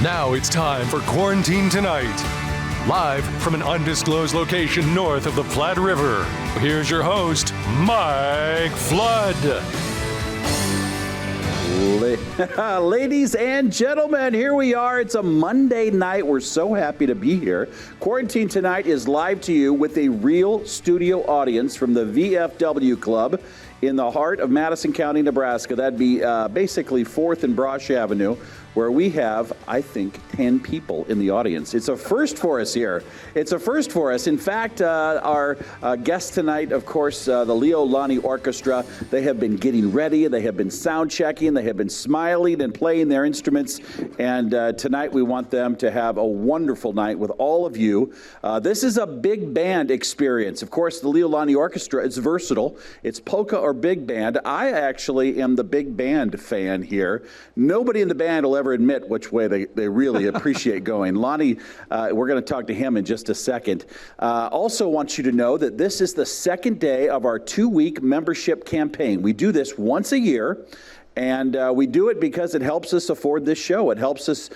Now it's time for Quarantine Tonight. Live from an undisclosed location north of the Platte River, here's your host, Mike Flood. Ladies and gentlemen, here we are. It's a Monday night. We're so happy to be here. Quarantine Tonight is live to you with a real studio audience from the VFW Club in the heart of Madison County, Nebraska. That'd be basically 4th and Brosh Avenue, where we have, I think, 10 people in the audience. It's a first for us here. It's a first for us. In fact, our guest tonight, of course, the Lonnie Orchestra, they have been getting ready. They have been sound checking. They have been smiling and playing their instruments. And tonight we want them to have a wonderful night with all of you. This is a big band experience. Of course, the Lonnie Orchestra is versatile. It's polka or big band. I actually am the big band fan here. Nobody in the band will ever admit which way they really appreciate going. Lonnie, we're going to talk to him in just a second. Also want you to know that this is the second day of our 2-week membership campaign. We do this once a year. And we do it because it helps us afford this show. It helps us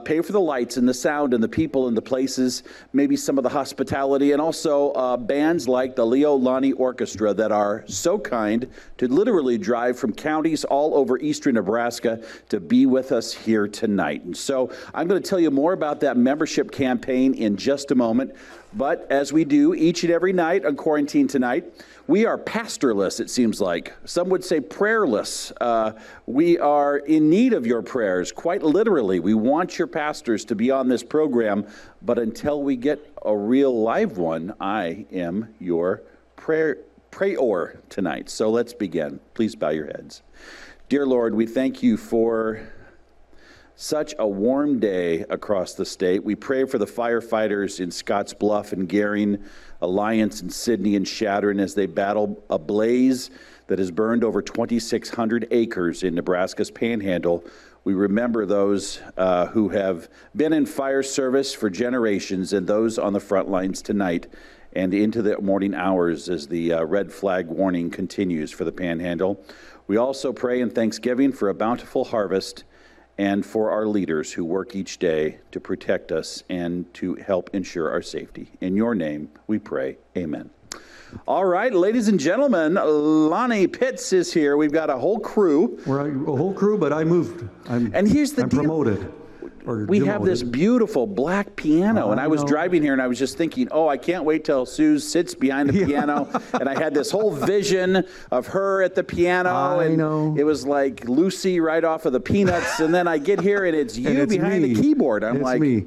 pay for the lights and the sound and the people and the places, maybe some of the hospitality, and also bands like the Lonnie Orchestra that are so kind to literally drive from counties all over eastern Nebraska to be with us here tonight. And so I'm going to tell you more about that membership campaign in just a moment. But as we do each and every night on Quarantine Tonight, we are pastorless, it seems like. Some would say prayerless. We are in need of your prayers, quite literally. We want your pastors to be on this program, but until we get a real live one, I am your prayer tonight. So let's begin. Please bow your heads. Dear Lord, we thank you for such a warm day across the state. We pray for the firefighters in Scotts Bluff and Gering, Alliance and Sidney and Chadron as they battle a blaze that has burned over 2,600 acres in Nebraska's Panhandle. We remember those who have been in fire service for generations and those on the front lines tonight and into the morning hours as the red flag warning continues for the Panhandle. We also pray in thanksgiving for a bountiful harvest and for our leaders who work each day to protect us and to help ensure our safety. In your name we pray, amen. All right, ladies and gentlemen, Lonnie Pitts is here. We've got a whole crew. We're a whole crew, but I moved. I'm promoted. We have this beautiful black piano, and I was driving here and I was just thinking, I can't wait till Sue sits behind the piano. And I had this whole vision of her at the piano. It was like Lucy right off of the Peanuts. And then I get here and it's you behind the keyboard. It's me.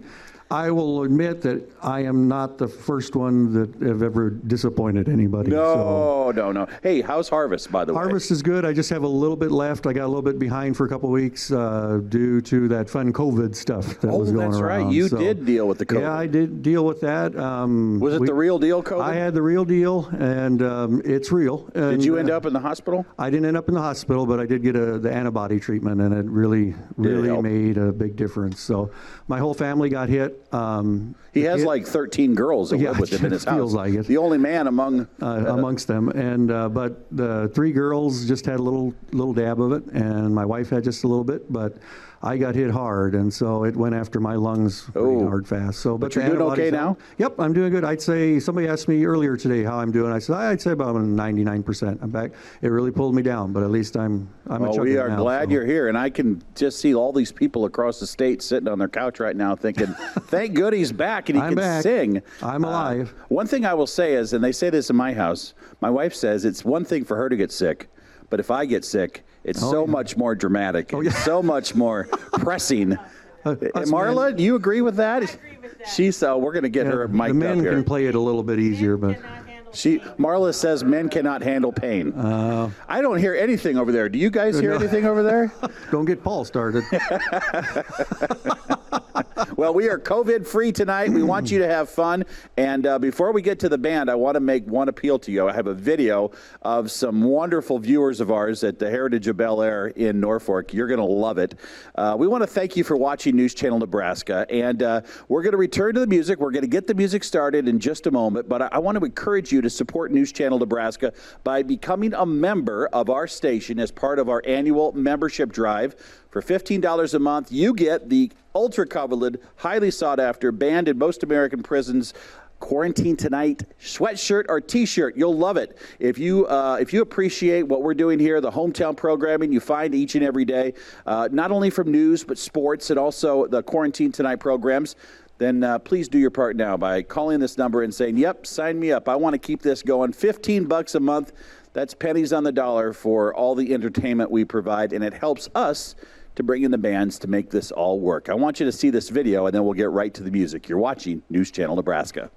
I will admit that I am not the first one that have ever disappointed anybody. No. Hey, how's Harvest, by the way? Harvest is good. I just have a little bit left. I got a little bit behind for a couple of weeks due to that fun COVID stuff that was going around. Oh, that's right. You did deal with the COVID. Yeah, I did deal with that. Was it the real deal COVID? I had the real deal, and it's real. And, did you end up in the hospital? I didn't end up in the hospital, but I did get the antibody treatment, and it really made a big difference. So my whole family got hit. He has like 13 girls that live with him in his house. Feels like it. The only man amongst them. And but the 3 girls just had a little dab of it, and my wife had just a little bit. But I got hit hard, and so it went after my lungs pretty hard fast. So, but you're doing okay now? Yep, I'm doing good. I'd say somebody asked me earlier today how I'm doing. I said I'd say about 99%. I'm back. It really pulled me down, but at least I'm a chunk we are now, glad you're here, and I can just see all these people across the state sitting on their couch right now thinking, "Thank good he's back and he can sing." I'm alive. One thing I will say is, and they say this in my house, my wife says it's one thing for her to get sick, but if I get sick, it's much more dramatic. It's so much more pressing. Marla, do you agree with that? I agree with that. She's we're going to get her mic'd up here. The men can play it a little bit easier, but Marla says men cannot handle pain. I don't hear anything over there. Do you guys hear anything over there? Don't get Paul started. Well, we are COVID-free tonight. We want you to have fun. And before we get to the band, I want to make one appeal to you. I have a video of some wonderful viewers of ours at the Heritage of Bel Air in Norfolk. You're going to love it. We want to thank you for watching News Channel Nebraska. And we're going to return to the music. We're going to get the music started in just a moment. But I want to encourage you to support News Channel Nebraska by becoming a member of our station as part of our annual membership drive. For $15 a month, you get the ultra-coveted, highly sought-after, banned in most American prisons Quarantine Tonight sweatshirt or T-shirt. You'll love it. If you appreciate what we're doing here, the hometown programming you find each and every day, not only from news but sports and also the Quarantine Tonight programs, then please do your part now by calling this number and saying, yep, sign me up. I want to keep this going. $15 a month. That's pennies on the dollar for all the entertainment we provide, and it helps us to bring in the bands to make this all work. I want you to see this video, and then we'll get right to the music. You're watching News Channel Nebraska.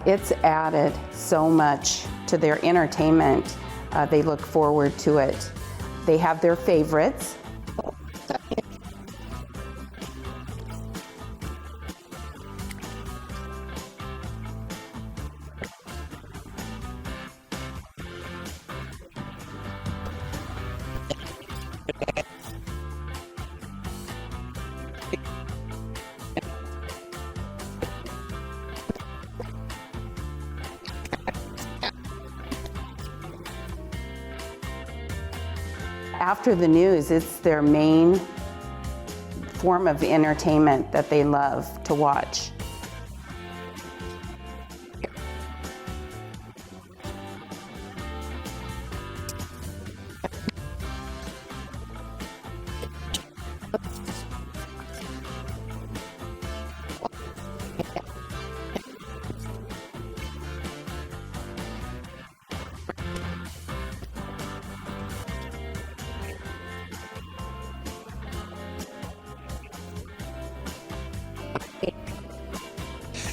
It's added so much to their entertainment. They look forward to it. They have their favorites. After the news, it's their main form of entertainment that they love to watch.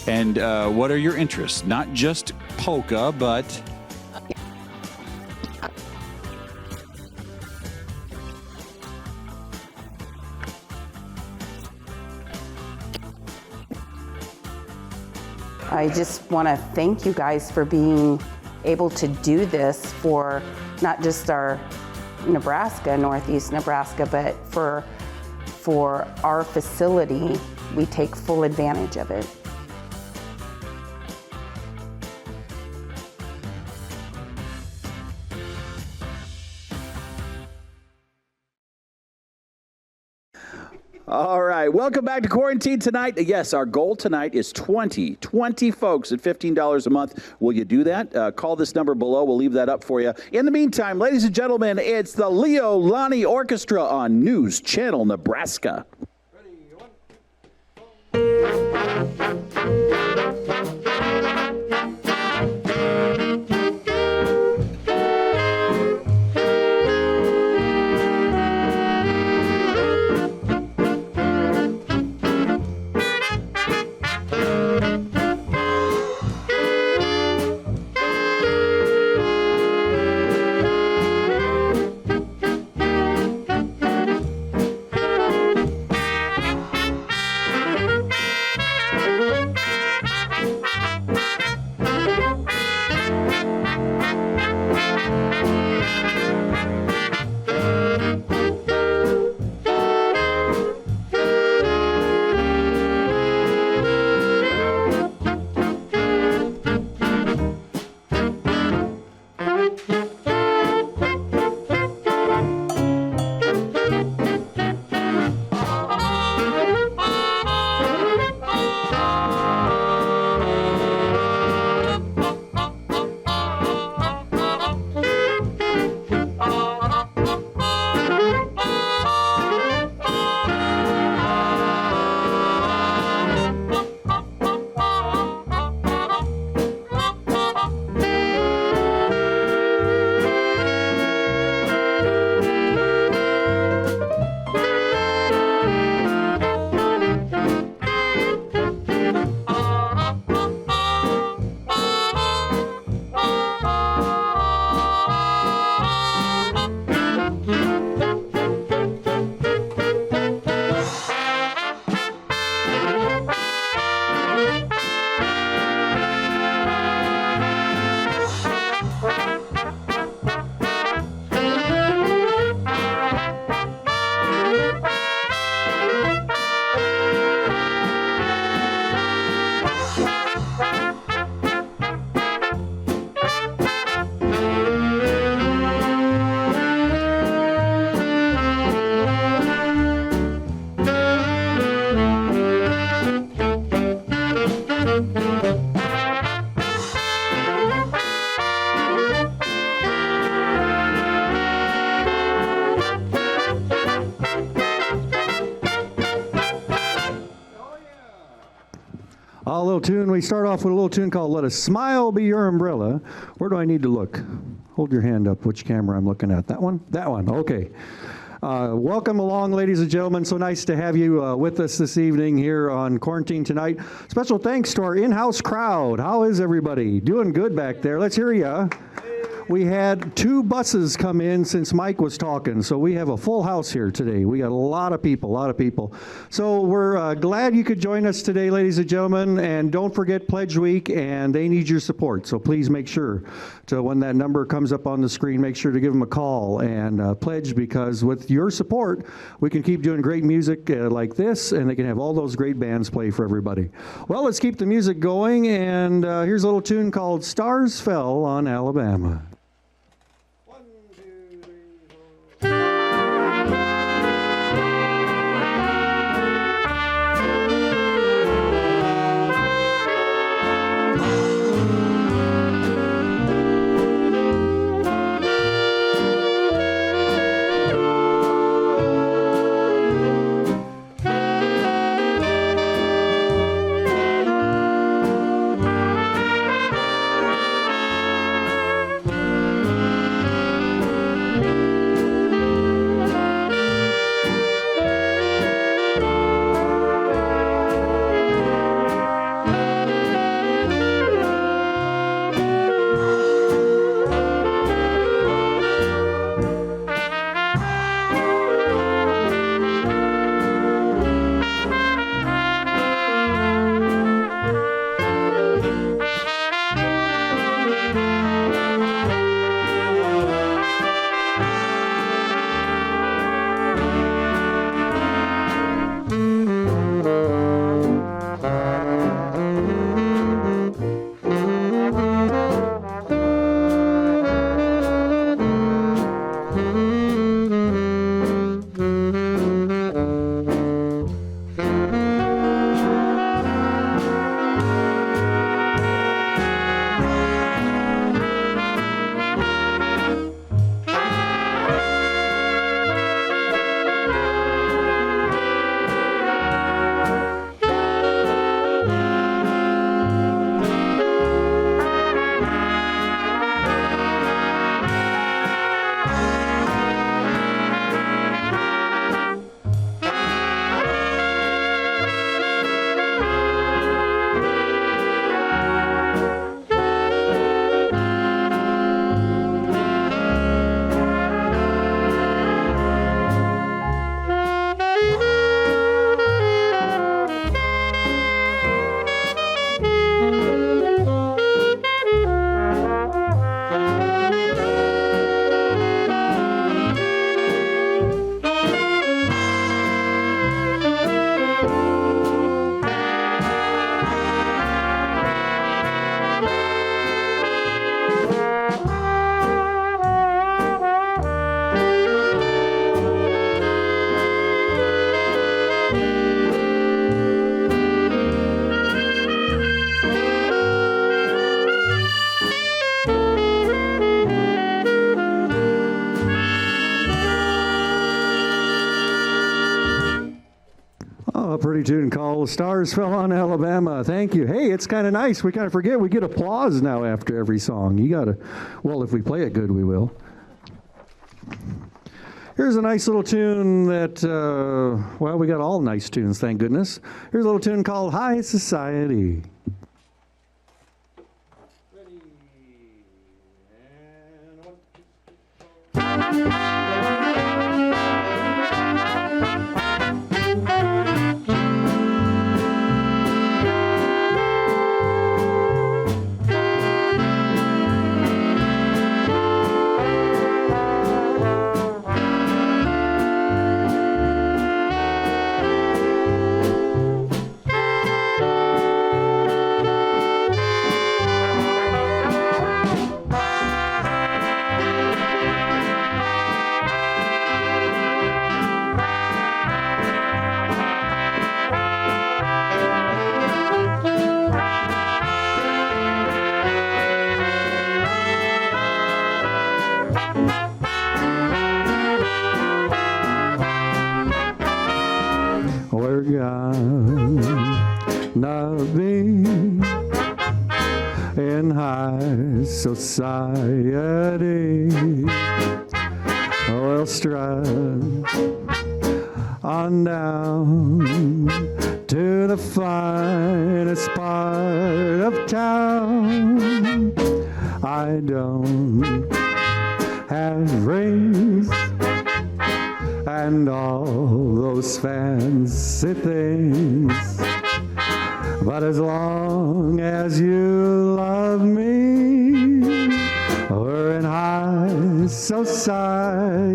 And what are your interests? Not just polka, but... I just want to thank you guys for being able to do this for not just our Nebraska, Northeast Nebraska, but for our facility. We take full advantage of it. All right, welcome back to Quarantine Tonight. Yes, our goal tonight is 20 folks at $15 a month. Will you do that? Call this number below. We'll leave that up for you. In the meantime, ladies and gentlemen, it's the Lonnie Orchestra on News Channel Nebraska. A little tune. We start off with a little tune called Let a Smile Be Your Umbrella. Where do I need to look? Hold your hand up. Which camera I'm looking at? That one? That one. Okay. Welcome along, ladies and gentlemen. So nice to have you with us this evening here on Quarantine Tonight. Special thanks to our in-house crowd. How is everybody? Doing good back there. Let's hear ya. We had 2 buses come in since Mike was talking, so we have a full house here today. We got a lot of people, So we're glad you could join us today, ladies and gentlemen, and don't forget Pledge Week, and they need your support, so please make sure to, when that number comes up on the screen, make sure to give them a call and pledge, because with your support, we can keep doing great music like this, and they can have all those great bands play for everybody. Well, let's keep the music going, and here's a little tune called Stars Fell on Alabama. Pretty tune called Stars Fell on Alabama. Thank you. Hey, it's kind of nice. We kind of forget we get applause now after every song. You got to, well, if we play it good, we will. Here's a nice little tune that, well, we got all nice tunes, thank goodness. Here's a little tune called High Society. Ready, and 1, 2, 3, 4. society. We'll strut on down to the finest part of town. I don't have rings and all those fancy things, but as long as you love me, we're in high society.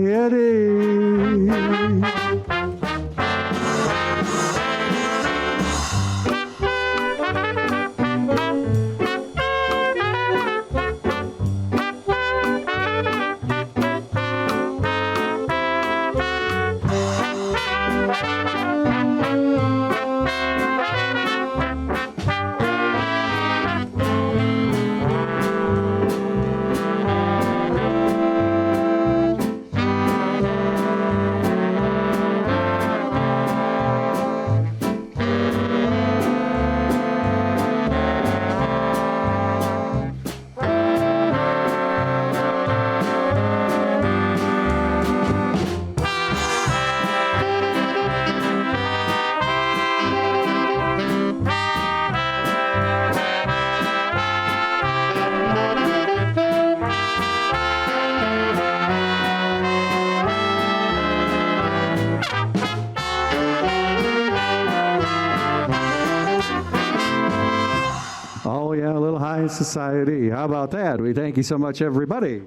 Oh, yeah, a little high society. How about that? We thank you so much, everybody.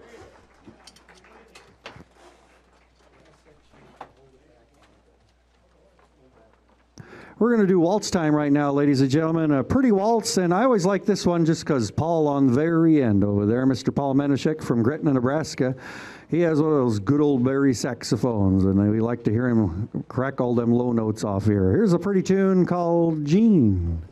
We're going to do waltz time right now, ladies and gentlemen. A pretty waltz, and I always like this one just because Paul on the very end over there, Mr. Paul Menashek from Gretna, Nebraska, he has one of those good old bari saxophones, and we like to hear him crack all them low notes off here. Here's a pretty tune called Jean.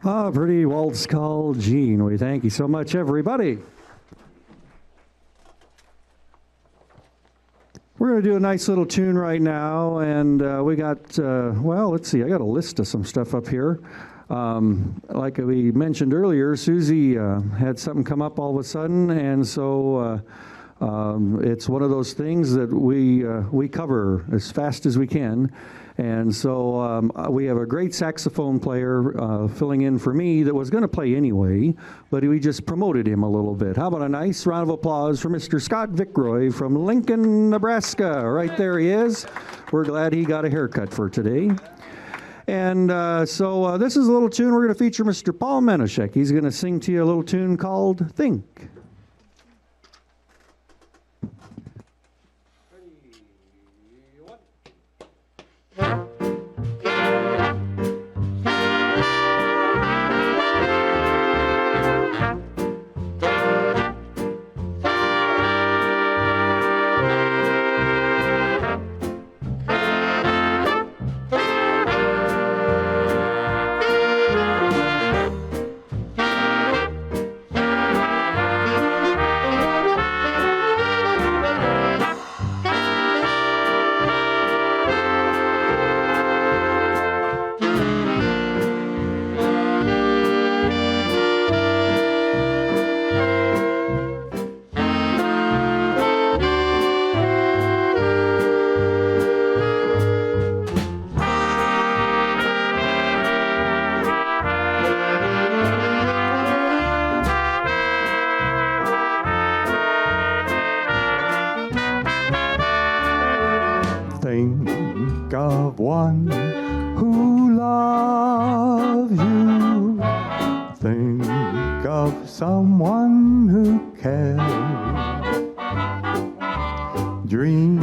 Ah, pretty waltz called Jean. We thank you so much, everybody. We're going to do a nice little tune right now, and we got, well, let's see, I got a list of some stuff up here. Like we mentioned earlier, Susie had something come up all of a sudden, and so it's one of those things that we cover as fast as we can. And so we have a great saxophone player filling in for me that was going to play anyway, but we just promoted him a little bit. How about a nice round of applause for Mr. Scott Vickroy from Lincoln, Nebraska. Right there he is. We're glad he got a haircut for today. And so this is a little tune. We're going to feature Mr. Paul Menashek. He's going to sing to you a little tune called Think. Think of one who loves you. Think of someone who cares. Dream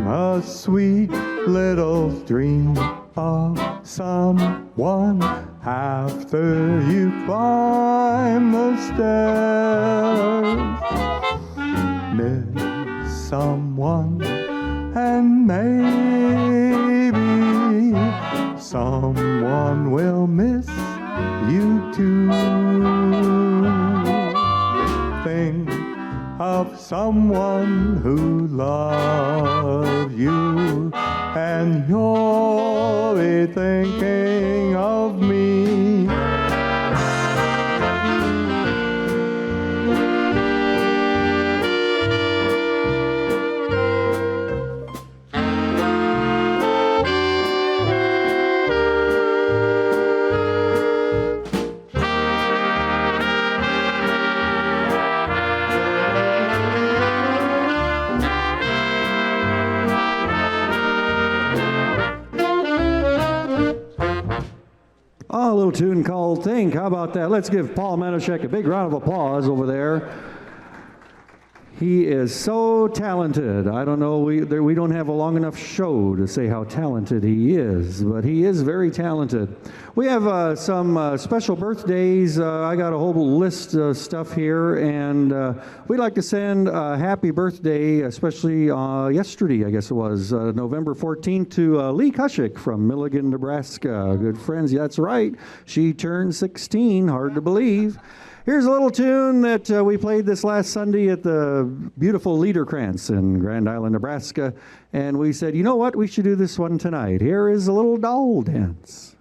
a sweet little dream of someone after you climb the stairs. Miss someone, and maybe someone will miss you too. Think of someone who loves you, and you'll be thinking of me. Oh, a little tune called Think. How about that? Let's give Paul Menashek a big round of applause over there. He is so talented. I don't know, we don't have a long enough show to say how talented he is, but he is very talented. We have some special birthdays. I got a whole list of stuff here, and we'd like to send a happy birthday, especially yesterday, I guess it was, November 14th, to Lee Kushik from Milligan, Nebraska. Good friends, that's right. She turned 16, hard to believe. Here's a little tune that we played this last Sunday at the beautiful Liederkranz in Grand Island, Nebraska. And we said, you know what, we should do this one tonight. Here is a little doll dance.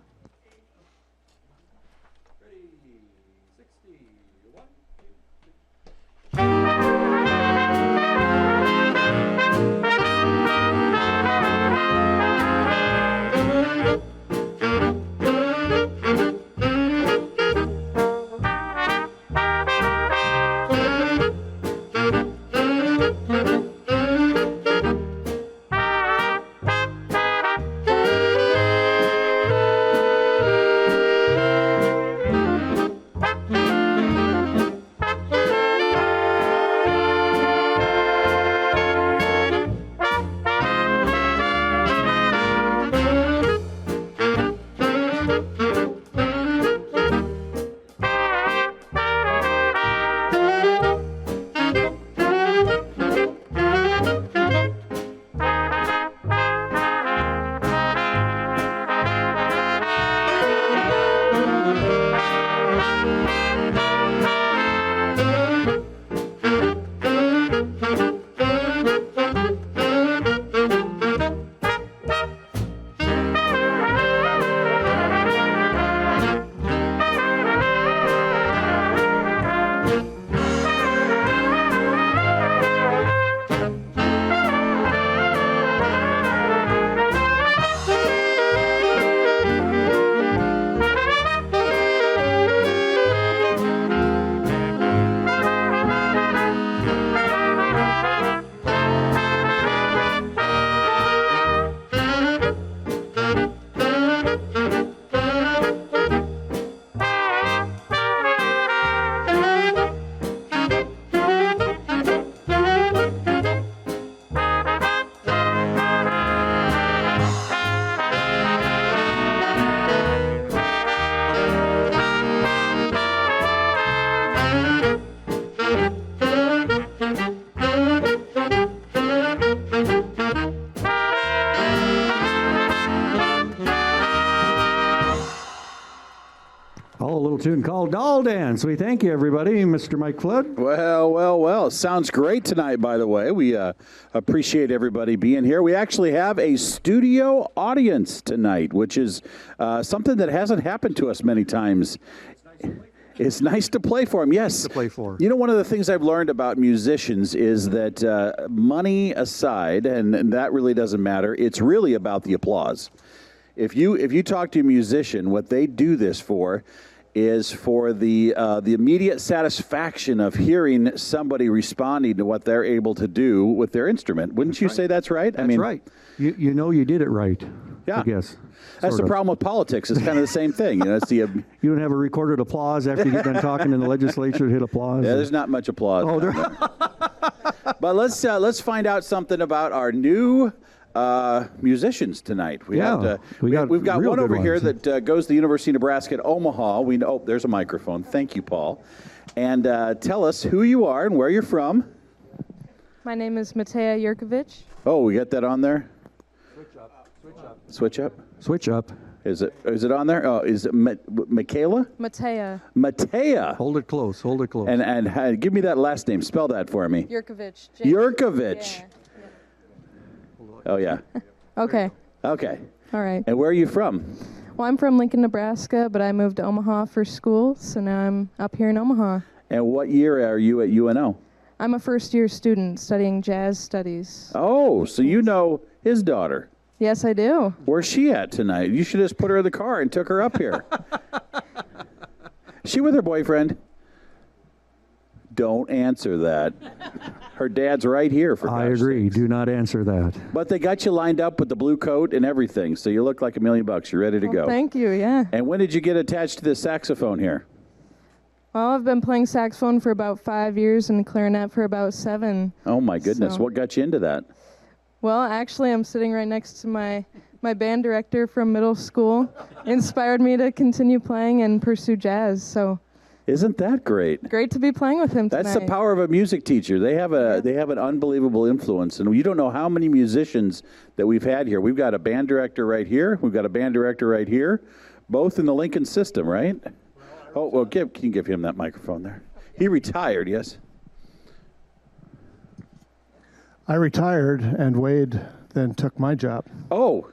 a little tune called Doll Dance. We thank you, everybody. Mr. Mike Flood. Well. Sounds great tonight, by the way. We appreciate everybody being here. We actually have a studio audience tonight, which is something that hasn't happened to us many times. It's nice to play for them, yes. To play for. You know, one of the things I've learned about musicians is that money aside, and that really doesn't matter, it's really about the applause. If you talk to a musician, what they do this for is for the immediate satisfaction of hearing somebody responding to what they're able to do with their instrument. Wouldn't you say that's right? That's right. You know you did it right. Yeah. I guess. That's the problem with politics. It's kind of the same thing. You know, it's the You don't have a recorded applause after you get done talking in the legislature. Hit applause. yeah. There's not much applause. Oh, there. But let's find out something about our new musicians tonight. We've got real one over good here ones. that goes to the University of Nebraska at Omaha. We know. Oh, there's a microphone. Thank you, Paul. And tell us who you are and where you're from. My name is Matea Yurkovich. Oh, we got that on there. Switch up. Switch up. Is it on there? Oh, is it Michaela? Matea Matea. Hold it close. Hold it close. And give me that last name. Spell that for me. Yurkovich. Yurkovich. Yeah. Oh yeah. Okay. Okay. All right. And where are you from? Well, I'm from Lincoln, Nebraska, but I moved to Omaha for school, so now I'm up here in Omaha. And what year are you at UNO? I'm a first-year student studying jazz studies. Oh, so you know his daughter. Yes, I do. Where's she at tonight? You should just put her in the car and took her up here. Is she with her boyfriend? Don't answer that. Her dad's right here, for I gosh agree. sakes. Do not answer that. But they got you lined up with the blue coat and everything, so you look like $1 million. You're ready to Well, go. thank you, yeah. And when did you get attached to this saxophone here? Well, I've been playing saxophone for about 5 years and clarinet for about 7. Oh, my goodness. So- What got you into that? Well, actually, I'm sitting right next to my band director from middle school. Inspired me to continue playing and pursue jazz, so Isn't that great? great to be playing with him tonight. That's the power of a music teacher. They have an unbelievable influence, and you don't know how many musicians that we've had here. We've got a band director right here. We've got a band director right here, both in the Lincoln system, right? Oh, well, can you give him that microphone there? He retired, yes. I retired, and Wade then took my job. Oh,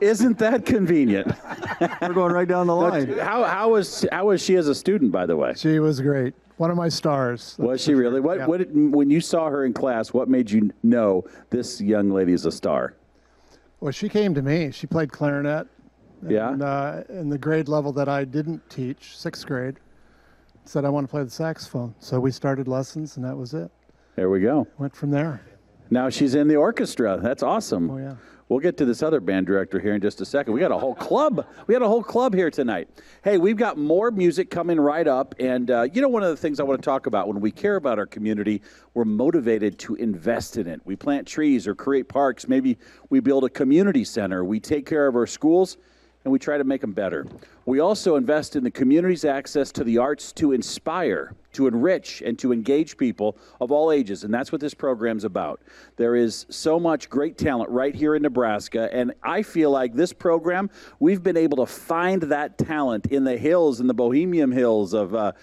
isn't that convenient? We're going right down the line. How was she as a student, by the way? She was great. One of my stars. Was she really? Yeah. When you saw her in class, what made you know this young lady is a star? Well, she came to me. She played clarinet. Yeah? And in the grade level that I didn't teach, 6th grade, said, I want to play the saxophone. So we started lessons, and that was it. There we go. Went from there. Now she's in the orchestra. That's awesome. Oh, yeah. We'll get to this other band director here in just a second. We got a whole club. We got a whole club here tonight. Hey, we've got more music coming right up. And, one of the things I want to talk about, when we care about our community, we're motivated to invest in it. We plant trees or create parks. Maybe we build a community center. We take care of our schools, and we try to make them better. We also invest in the community's access to the arts to inspire, to enrich, and to engage people of all ages, and that's what this program's about. There is so much great talent right here in Nebraska, and I feel like this program, we've been able to find that talent in the hills, in the Bohemian Hills of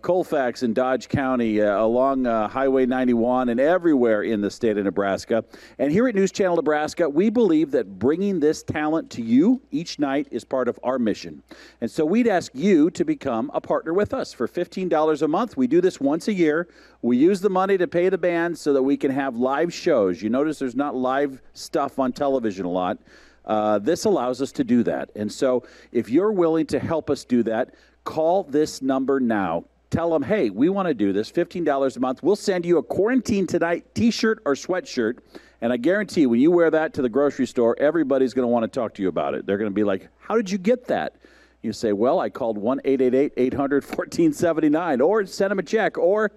Colfax and Dodge County, along Highway 91 and everywhere in the state of Nebraska. And here at News Channel Nebraska, we believe that bringing this talent to you each night is part of our mission. And so we'd ask you to become a partner with us for $15 a month. We do this once a year. We use the money to pay the band so that we can have live shows. You notice there's not live stuff on television a lot. This allows us to do that. And so if you're willing to help us do that, call this number now. Tell them, hey, we want to do this, $15 a month. We'll send you a Quarantine Tonight t-shirt or sweatshirt, and I guarantee when you wear that to the grocery store, everybody's going to want to talk to you about it. They're going to be like, how did you get that? You say, well, I called 1-888-800-1479, or send them a check, or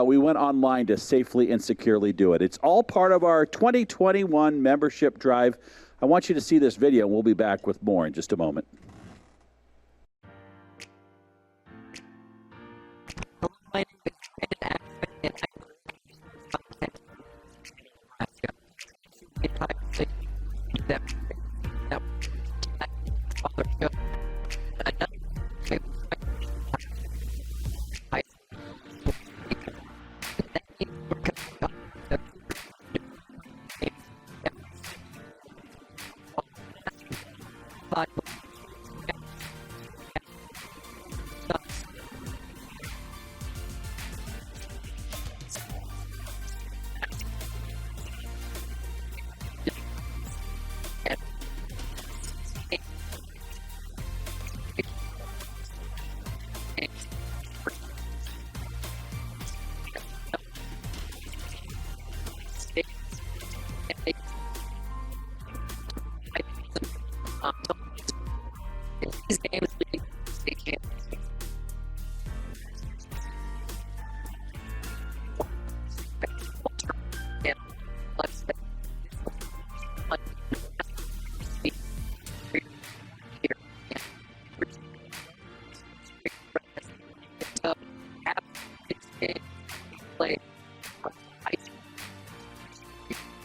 we went online to safely and securely do it. It's all part of our 2021 membership drive. I want you to see this video, and we'll be back with more in just a moment.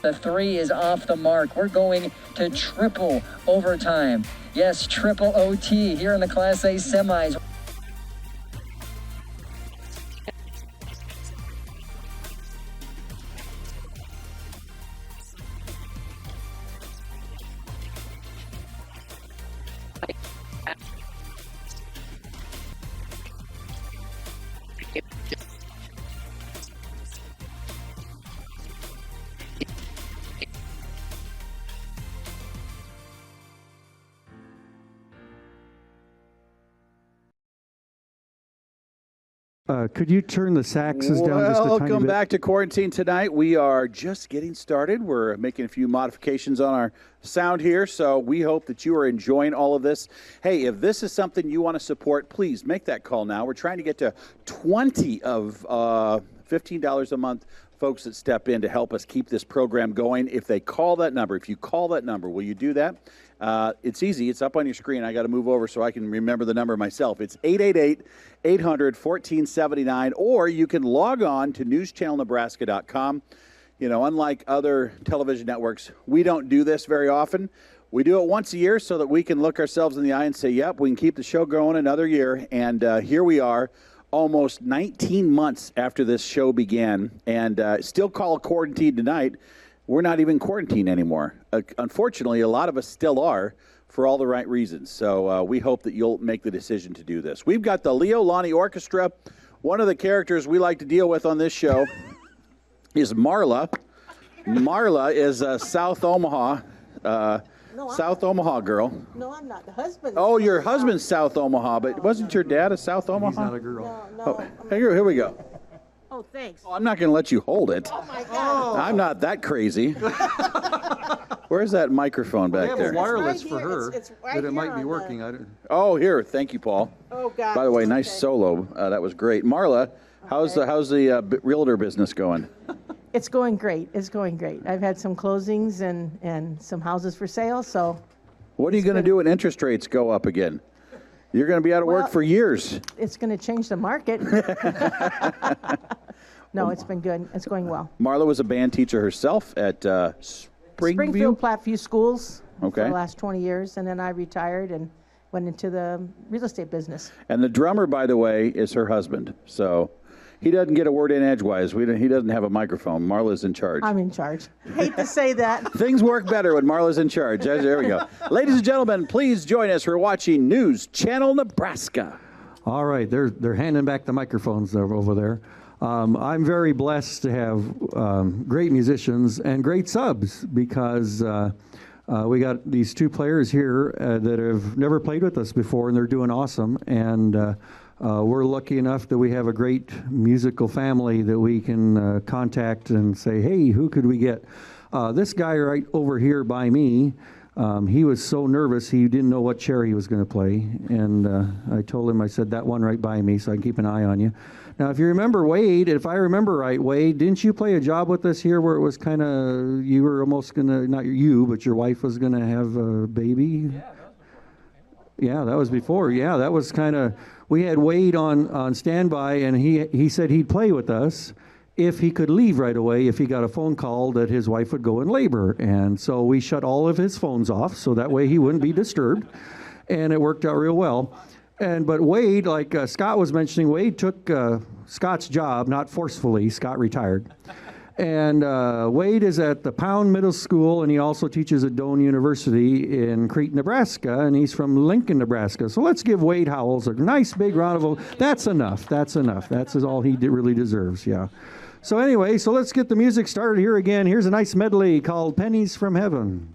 The three is off the mark. We're going to triple overtime. Yes, triple OT here in the Class A semis. Could you turn the saxes down just a tiny bit? Welcome back to Quarantine Tonight. We are just getting started. We're making a few modifications on our sound here, so we hope that you are enjoying all of this. Hey, if this is something you want to support, please make that call now. We're trying to get to 20 of $15 a month folks that step in to help us keep this program going. If they call that number, if you call that number, will you do that? It's easy. It's up on your screen. I got to move over so I can remember the number myself. It's 888-800-1479, or you can log on to newschannelnebraska.com. You know, unlike other television networks, we don't do this very often. We do it once a year so that we can look ourselves in the eye and say, yep, we can keep the show going another year. And here we are, almost 19 months after this show began, and still call Quarantine Tonight. We're not even quarantined anymore. Unfortunately, a lot of us still are for all the right reasons. So we hope that you'll make the decision to do this. We've got the Leo Lonnie Orchestra. One of the characters we like to deal with on this show is Marla. Marla is a South Omaha girl. No, I'm not. The husband. Oh, your husband's South Omaha, but wasn't your dad a South Omaha? He's not a girl. No. Oh, here we go. Oh, thanks. Oh, I'm not going to let you hold it. Oh, my God. I'm not that crazy. Where's that microphone back We have there? a wireless right for here. her, It's right but it here might be on working. I don't. Oh, here. Thank you, Paul. Oh, God. By the way, nice Okay. solo. That was great. Marla, how's the realtor business going? It's going great. It's going great. I've had some closings and some houses for sale, so What are you going to do when interest rates go up again? You're going to be out of work Well- for years. it's going to change the market. No, it's been good. It's going well. Marla was a band teacher herself at Springfield Platteview Schools Okay. for the last 20 years, and then I retired and went into the real estate business. And the drummer, by the way, is her husband. So he doesn't get a word in edgewise. He doesn't have a microphone. Marla's in charge. I'm in charge. Hate to say that. Things work better when Marla's in charge. There we go. Ladies and gentlemen, please join us. We're watching News Channel Nebraska. All right, they're handing back the microphones over there. I'm very blessed to have great musicians and great subs because we got these two players here that have never played with us before, and they're doing awesome. And we're lucky enough that we have a great musical family that we can contact and say, hey, who could we get? This guy right over here by me, he was so nervous he didn't know what chair he was going to play. And I told him, I said, that one right by me so I can keep an eye on you. Now, if you remember Wade, if I remember right, Wade, didn't you play a job with us here where it was kind of, you were almost going to, not you, but your wife was going to have a baby? Yeah, that was before. Yeah, that was kind of, we had Wade on standby, and he said he'd play with us if he could leave right away if he got a phone call that his wife would go in labor. And so we shut all of his phones off so that way he wouldn't be disturbed, and it worked out real well. But Wade, like Scott was mentioning, Wade took Scott's job, not forcefully. Scott retired. And Wade is at the Pound Middle School, and he also teaches at Doane University in Crete, Nebraska, and he's from Lincoln, Nebraska. So let's give Wade Howells a nice big round of applause. That's enough. That's enough. That's all he really deserves, yeah. So anyway, so let's get the music started here again. Here's a nice medley called Pennies from Heaven.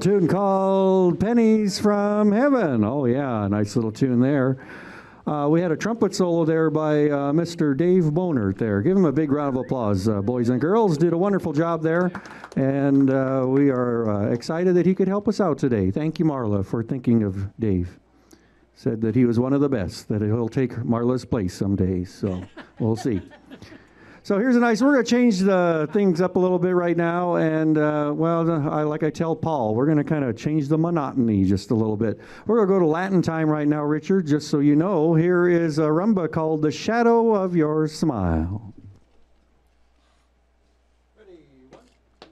Tune called Pennies from Heaven. Oh yeah, nice little tune there. We had a trumpet solo there by Mr. Dave Bonert there. Give him a big round of applause, boys and girls. Did a wonderful job there, and we are excited that he could help us out today. Thank you, Marla, for thinking of Dave. Said that he was one of the best, that he'll take Marla's place someday, so we'll see. So here's a nice, we're going to change the things up a little bit right now, and like I tell Paul, we're going to kind of change the monotony just a little bit. We're going to go to Latin time right now, Richard, just so you know. Here is a rumba called The Shadow of Your Smile. Ready, 1, 2.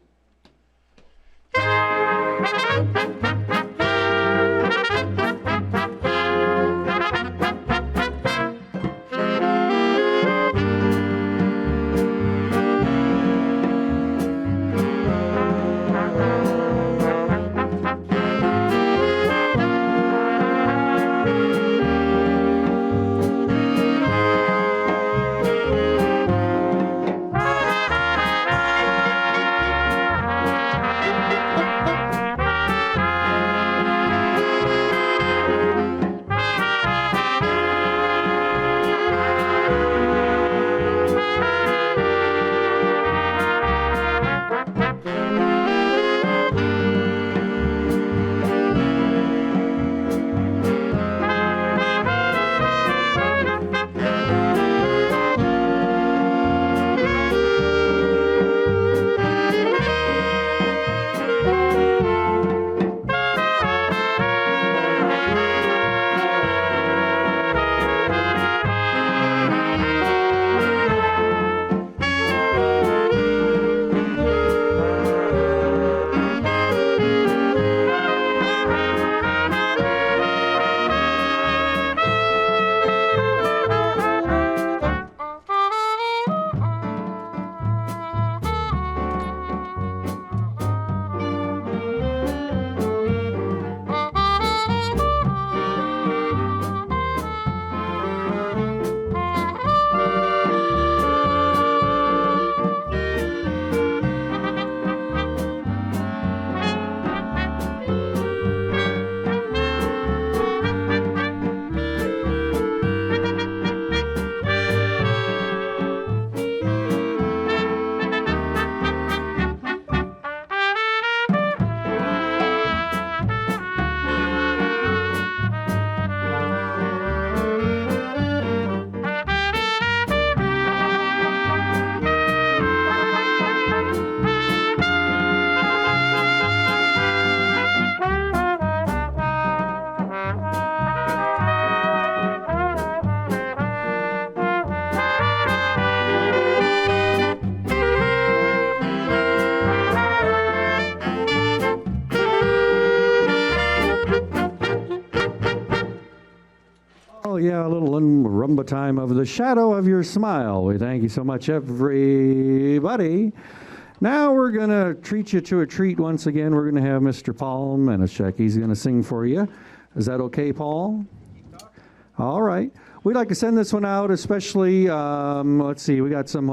Oh, yeah, a little rumba time of the shadow of your smile. We thank you so much, everybody. Now we're going to treat you to a treat once again. We're going to have Mr. Paul Menachek. He's going to sing for you. Is that okay, Paul? All right. We'd like to send this one out, especially, let's see, we got some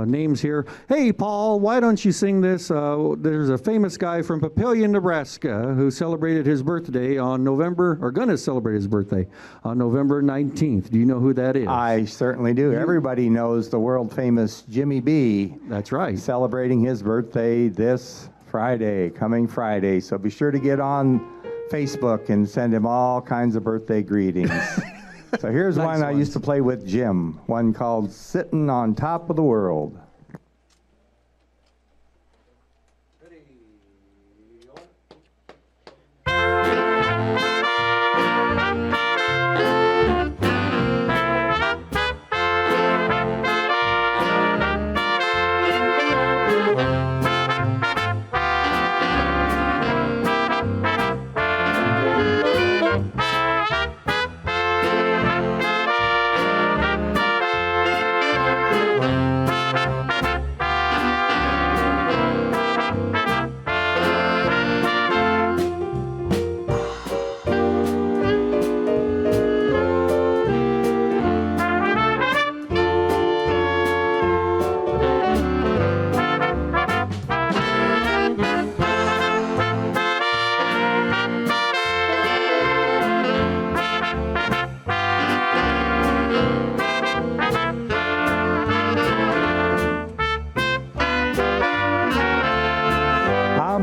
names here. Hey, Paul, why don't you sing this? There's a famous guy from Papillion, Nebraska, who celebrated his birthday on going to celebrate his birthday on November 19th. Do you know who that is? I certainly do. Everybody knows the world-famous Jimmy B. That's right. Celebrating his birthday this Friday, coming Friday. So be sure to get on Facebook and send him all kinds of birthday greetings. So here's one I used to play with Jim, one called Sitting on Top of the World.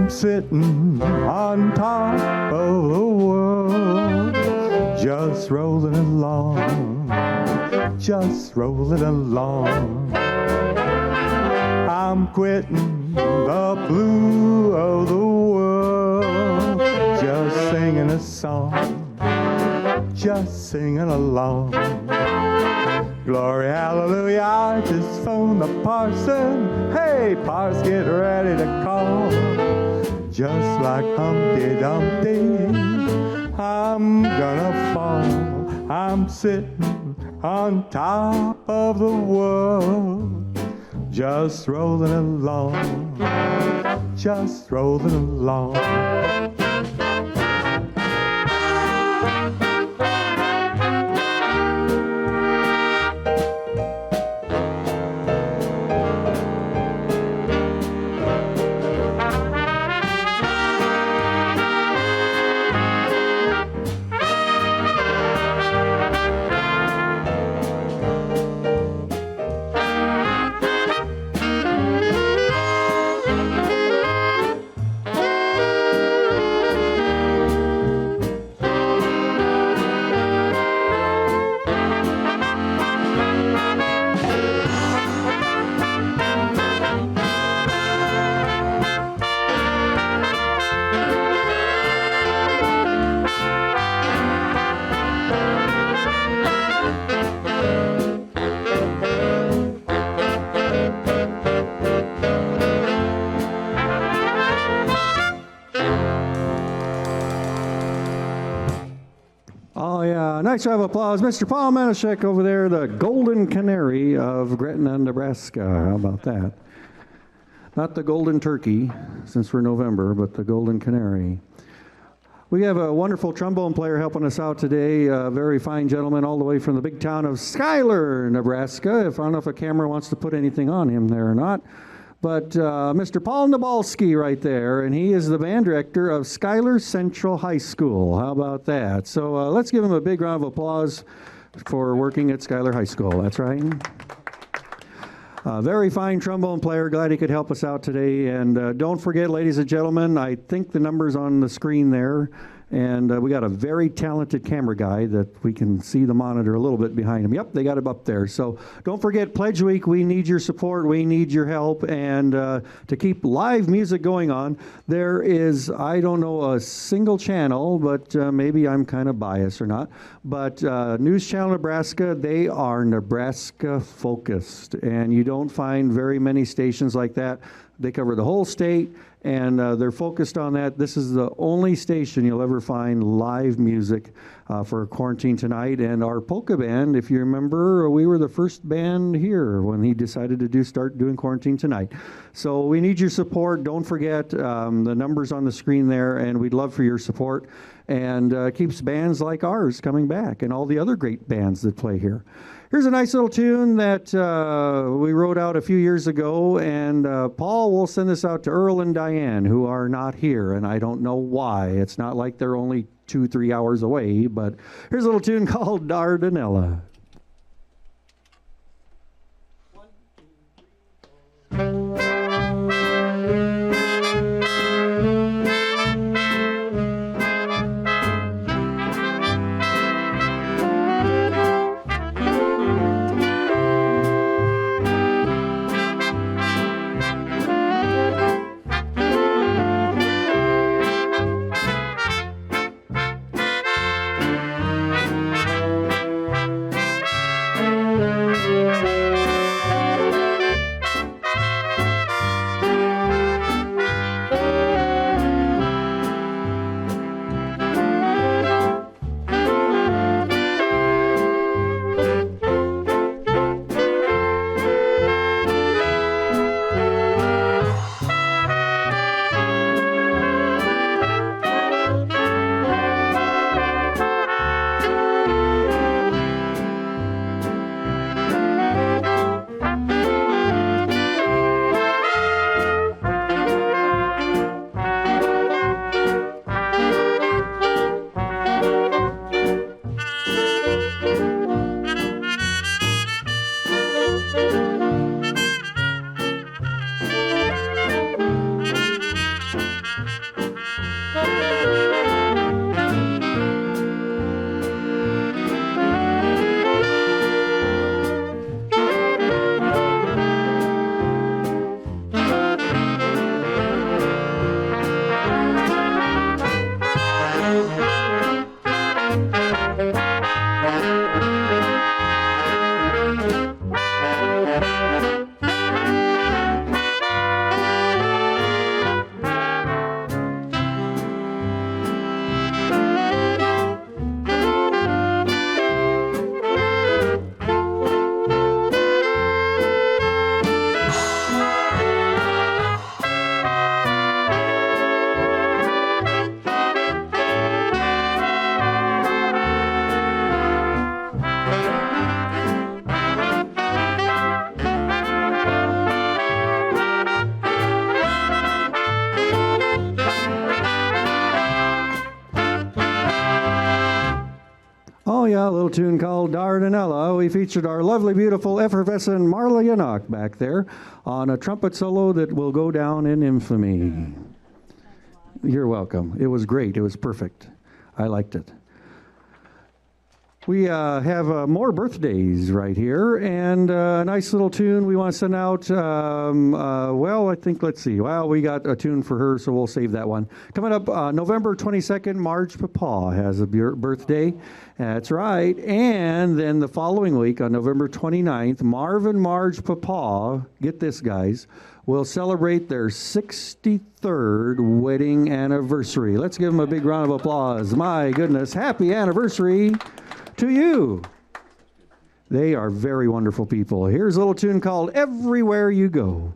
Sitting on top of the world, just rolling along, just rolling along. I'm quitting the blue of the world, just singing a song, just singing along. Glory, hallelujah, I just phoned the parson. Hey, parson, get ready to call. Just like Humpty Dumpty, I'm gonna fall. I'm sitting on top of the world, just rolling along, just rolling along. Nice round of applause. Mr. Paul Menachek over there, the Golden Canary of Gretna, Nebraska. How about that? Not the Golden Turkey, since we're November, but the Golden Canary. We have a wonderful trombone player helping us out today, a very fine gentleman all the way from the big town of Schuyler, Nebraska. I don't know if a camera wants to put anything on him there or not. But Mr. Paul Nabalski right there, and he is the band director of Schuyler Central High School. How about that? So let's give him a big round of applause for working at Schuyler High School. That's right. Very fine trombone player. Glad he could help us out today. And don't forget, ladies and gentlemen, I think the number's on the screen there. And we got a very talented camera guy that we can see the monitor a little bit behind him. Yep, they got him up there. So don't forget, Pledge Week, we need your support. We need your help. And to keep live music going on, there is, I don't know, a single channel, but maybe I'm kind of biased or not. But News Channel Nebraska, they are Nebraska focused. And you don't find very many stations like that. They cover the whole state, and they're focused on that. This is the only station you'll ever find live music for Quarantine Tonight. And our polka band, if you remember, we were the first band here when he decided to start doing Quarantine Tonight. So we need your support. Don't forget the numbers on the screen there, and we'd love for your support. And keeps bands like ours coming back and all the other great bands that play here. Here's a nice little tune that we wrote out a few years ago, and Paul will send this out to Earl and Diane, who are not here, and I don't know why. It's not like they're only 2-3 hours away, but here's a little tune called Dardanella. A little tune called Dardanella. We featured our lovely, beautiful, effervescent Marla Yannock back there on a trumpet solo that will go down in infamy. You're welcome. It was great. It was perfect. I liked it. We have more birthdays right here, and a nice little tune we want to send out. Well, I think, let's see. Well, we got a tune for her, so we'll save that one. Coming up November 22nd, Marge Papa has a birthday. That's right. And then the following week, on November 29th, Marv and Marge Papa, get this, guys, will celebrate their 63rd wedding anniversary. Let's give them a big round of applause. My goodness, happy anniversary to you. They are very wonderful people. Here's a little tune called Everywhere You Go.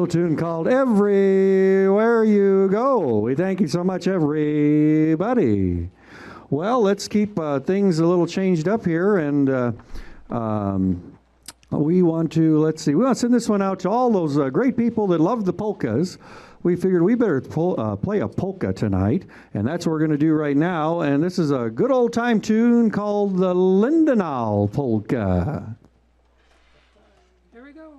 little tune called Everywhere You Go. We thank you so much, everybody. Well, let's keep things a little changed up here, and we want to send this one out to all those great people that love the polkas. We figured we better play a polka tonight, and that's what we're going to do right now. And this is a good old-time tune called the Lindenau Polka. Here we go.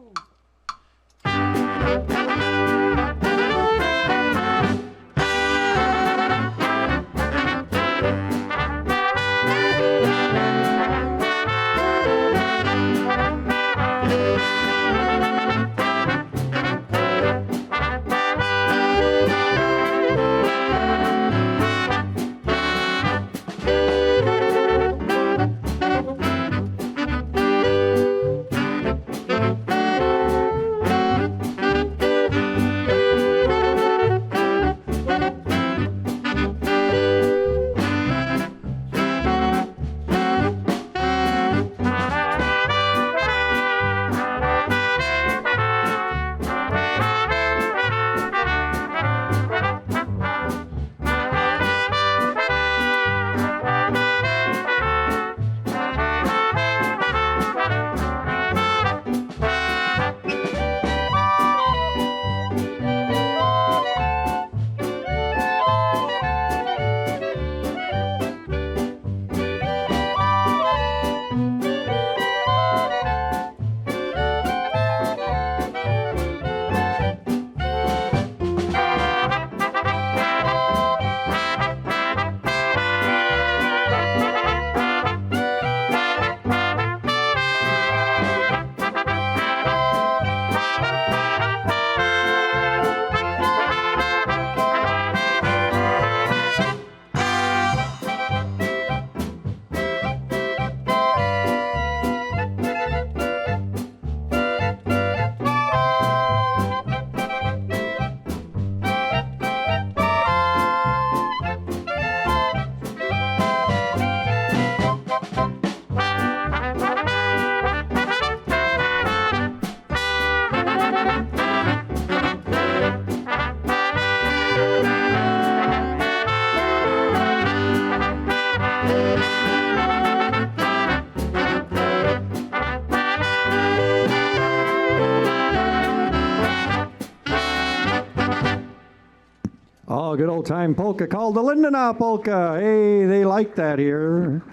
Oh, good old-time polka called the Lindenau Polka. Hey, they like that here.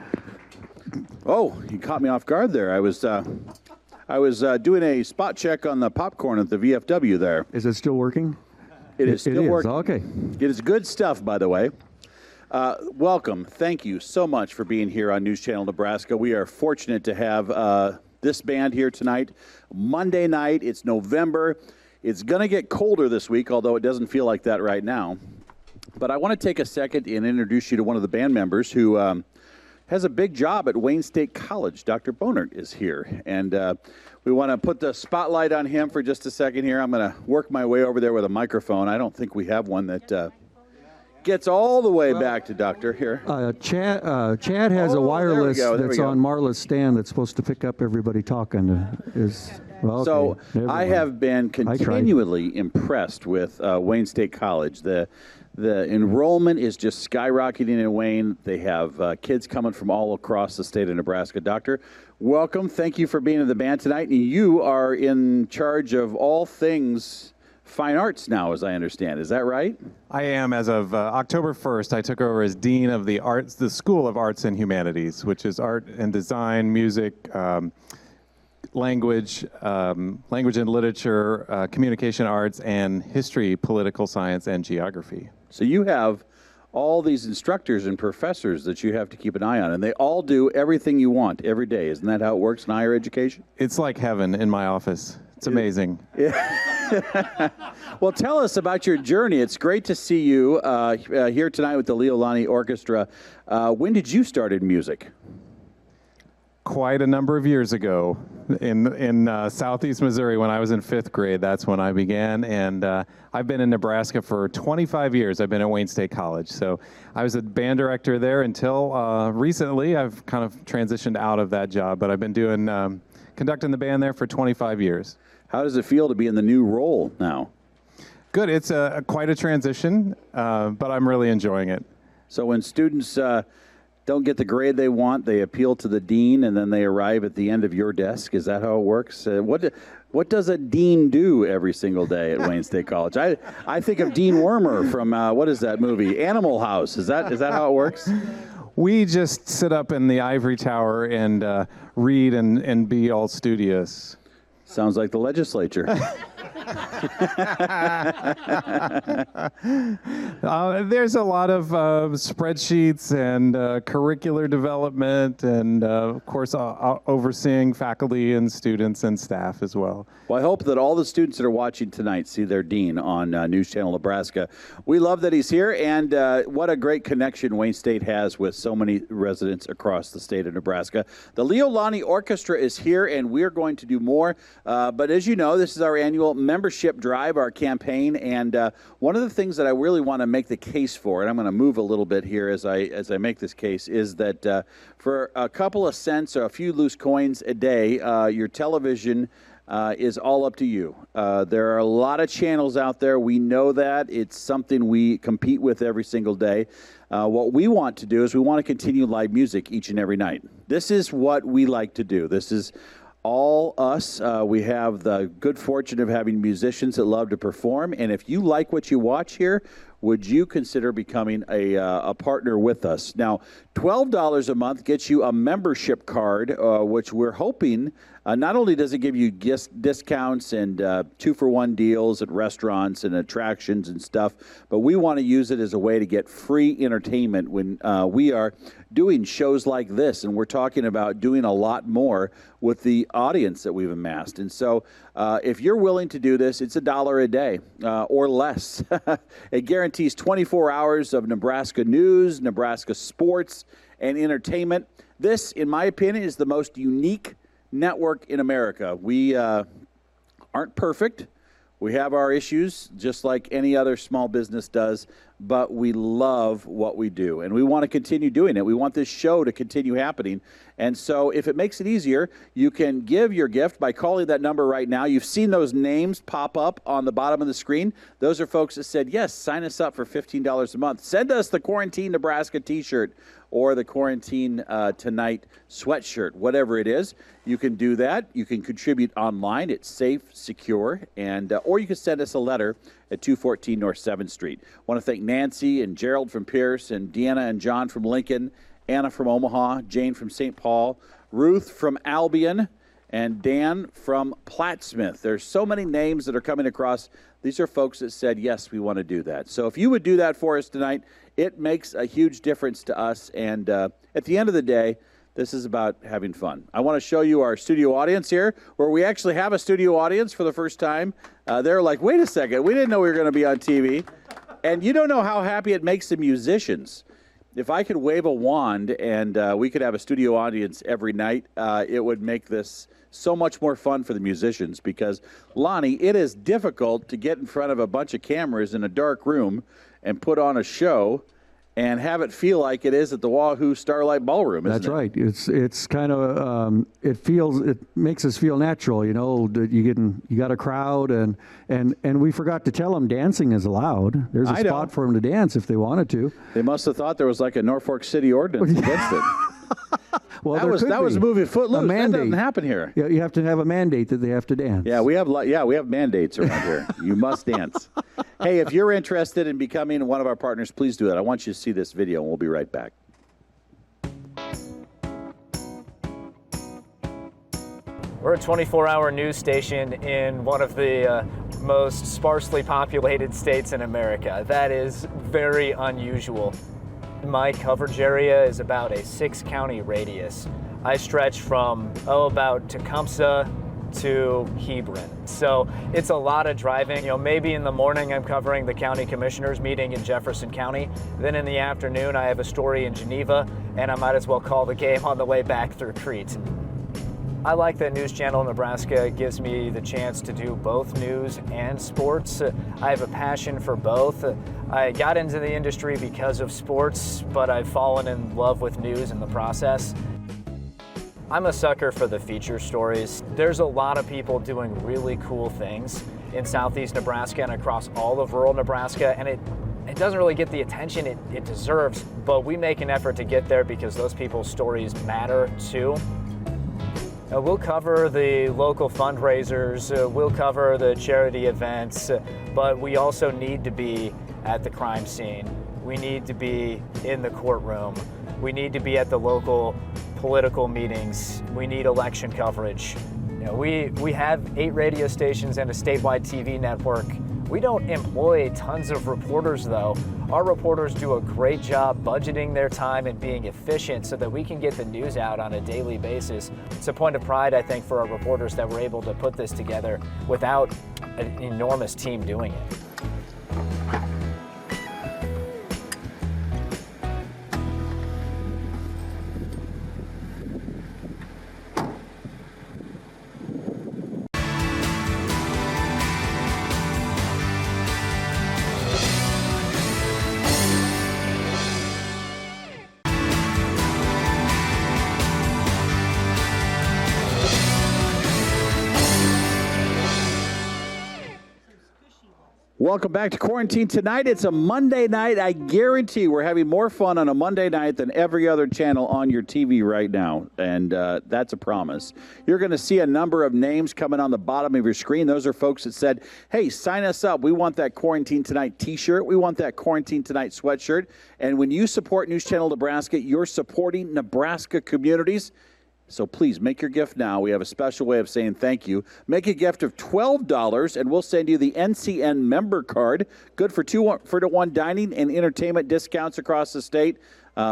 Oh, you caught me off guard there. I was doing a spot check on the popcorn at the VFW there. Is it still working? It is still working. Okay. It is good stuff, by the way. Welcome. Thank you so much for being here on News Channel Nebraska. We are fortunate to have this band here tonight. Monday night, it's November. It's going to get colder this week, although it doesn't feel like that right now. But I want to take a second and introduce you to one of the band members who has a big job at Wayne State College. Dr. Bonert is here, and we want to put the spotlight on him for just a second here. I'm going to work my way over there with a microphone. I don't think we have one that gets all the way back to Doctor here. Chad has a wireless that's on Marla's stand that's supposed to pick up everybody talking. So I have been continually impressed with Wayne State College. The enrollment is just skyrocketing in Wayne. They have kids coming from all across the state of Nebraska. Doctor, welcome. Thank you for being in the band tonight. And you are in charge of all things fine arts now, as I understand. Is that right? I am. As of October 1st, I took over as Dean of the School of Arts and Humanities, which is art and design, music, language and literature, communication arts, and history, political science, and geography. So you have all these instructors and professors that you have to keep an eye on, and they all do everything you want every day. Isn't that how it works in higher education? It's like heaven in my office. It's amazing. Yeah. Well, tell us about your journey. It's great to see you here tonight with the Lonnie Orchestra. When did you start in music? Quite a number of years ago in southeast Missouri when I was in 5th grade. That's when I began, and I've been in Nebraska for 25 years. I've been at Wayne State College. So I was a band director there until recently. I've kind of transitioned out of that job, but I've been doing conducting the band there for 25 years. How does it feel to be in the new role now? Good. It's quite a transition, but I'm really enjoying it. So when students don't get the grade they want, they appeal to the dean, and then they arrive at the end of your desk. Is that how it works? What does a dean do every single day at Wayne State College? I think of Dean Wormer from what is that movie? Animal House. Is that how it works? We just sit up in the ivory tower and read and be all studious. Sounds like the legislature. There's a lot of spreadsheets and curricular development and, of course, overseeing faculty and students and staff as well. Well, I hope that all the students that are watching tonight see their dean on News Channel Nebraska. We love that he's here, and what a great connection Wayne State has with so many residents across the state of Nebraska. The Lonnie Orchestra is here, and we're going to do more. But as you know, this is our annual membership drive, our campaign, and one of the things that I really want to make the case for, and I'm going to move a little bit here as I make this case, is that for a couple of cents or a few loose coins a day, your television is all up to you. There are a lot of channels out there. We know that. It's something we compete with every single day. What we want to do is we want to continue live music each and every night. This is what we like to do. This is all us. We have the good fortune of having musicians that love to perform. And if you like what you watch here, would you consider becoming a partner with us? Now, $12 a month gets you a membership card, which we're hoping not only does it give you discounts and 2-for-1 deals at restaurants and attractions and stuff, but we want to use it as a way to get free entertainment when we are doing shows like this, and we're talking about doing a lot more with the audience that we've amassed. And so if you're willing to do this, it's $1 a day or less. It guarantees 24 hours of Nebraska news, Nebraska sports, and entertainment. This, in my opinion, is the most unique network in America. We aren't perfect. We have our issues, just like any other small business does, but we love what we do, and we want to continue doing it. We want this show to continue happening, and so if it makes it easier, you can give your gift by calling that number right now. You've seen those names pop up on the bottom of the screen. Those are folks that said, yes, sign us up for $15 a month. Send us the Quarantine Nebraska t-shirt or the Quarantine Tonight sweatshirt, whatever it is. You can do that. You can contribute online. It's safe, secure, and or you can send us a letter at 214 North 7th Street. I want to thank Nancy and Gerald from Pierce and Deanna and John from Lincoln, Anna from Omaha, Jane from St. Paul, Ruth from Albion, and Dan from Plattsmouth. There's so many names that are coming across. These are folks that said, yes, we want to do that. So if you would do that for us tonight, it makes a huge difference to us. And at the end of the day, this is about having fun. I want to show you our studio audience here, where we actually have a studio audience for the first time. They're like, wait a second, we didn't know we were going to be on TV. And you don't know how happy it makes the musicians. If I could wave a wand and we could have a studio audience every night, it would make this so much more fun for the musicians, because, Lonnie, it is difficult to get in front of a bunch of cameras in a dark room and put on a show and have it feel like it is at the Wahoo Starlight Ballroom, isn't it? That's right. It's kind of it makes us feel natural, you know. That you got a crowd, and we forgot to tell them dancing is allowed. There's a spot for them to dance if they wanted to. They must have thought there was like a Norfolk City ordinance against it. Well, that was moving Footloose. That doesn't happen here. Yeah, you have to have a mandate that they have to dance. Yeah, we have mandates around here. You must dance. Hey, if you're interested in becoming one of our partners, please do that. I want you to see this video, and we'll be right back. We're a 24-hour news station in one of the most sparsely populated states in America. That is very unusual. My coverage area is about a 6-county radius. I stretch from, about Tecumseh to Hebron. So it's a lot of driving. You know, maybe in the morning I'm covering the county commissioners meeting in Jefferson County. Then in the afternoon I have a story in Geneva, and I might as well call the game on the way back through Crete. I like that News Channel Nebraska gives me the chance to do both news and sports. I have a passion for both. I got into the industry because of sports, but I've fallen in love with news in the process. I'm a sucker for the feature stories. There's a lot of people doing really cool things in southeast Nebraska and across all of rural Nebraska, and it doesn't really get the attention it deserves, but we make an effort to get there because those people's stories matter too. We'll cover the local fundraisers, we'll cover the charity events, but we also need to be at the crime scene. We need to be in the courtroom. We need to be at the local political meetings. We need election coverage. We have 8 radio stations and a statewide TV network. We don't employ tons of reporters though. Our reporters do a great job budgeting their time and being efficient so that we can get the news out on a daily basis. It's a point of pride, I think, for our reporters that we're able to put this together without an enormous team doing it. Welcome back to Quarantine Tonight. It's a Monday night. I guarantee we're having more fun on a Monday night than every other channel on your TV right now, and that's a promise. You're going to see a number of names coming on the bottom of your screen. Those are folks that said, hey, sign us up. We want that Quarantine Tonight t-shirt. We want that Quarantine Tonight sweatshirt. And when you support News Channel Nebraska, you're supporting Nebraska communities. So please make your gift now. We have a special way of saying thank you. Make a gift of $12 and we'll send you the NCN member card. Good for 2-for-1 dining and entertainment discounts across the state.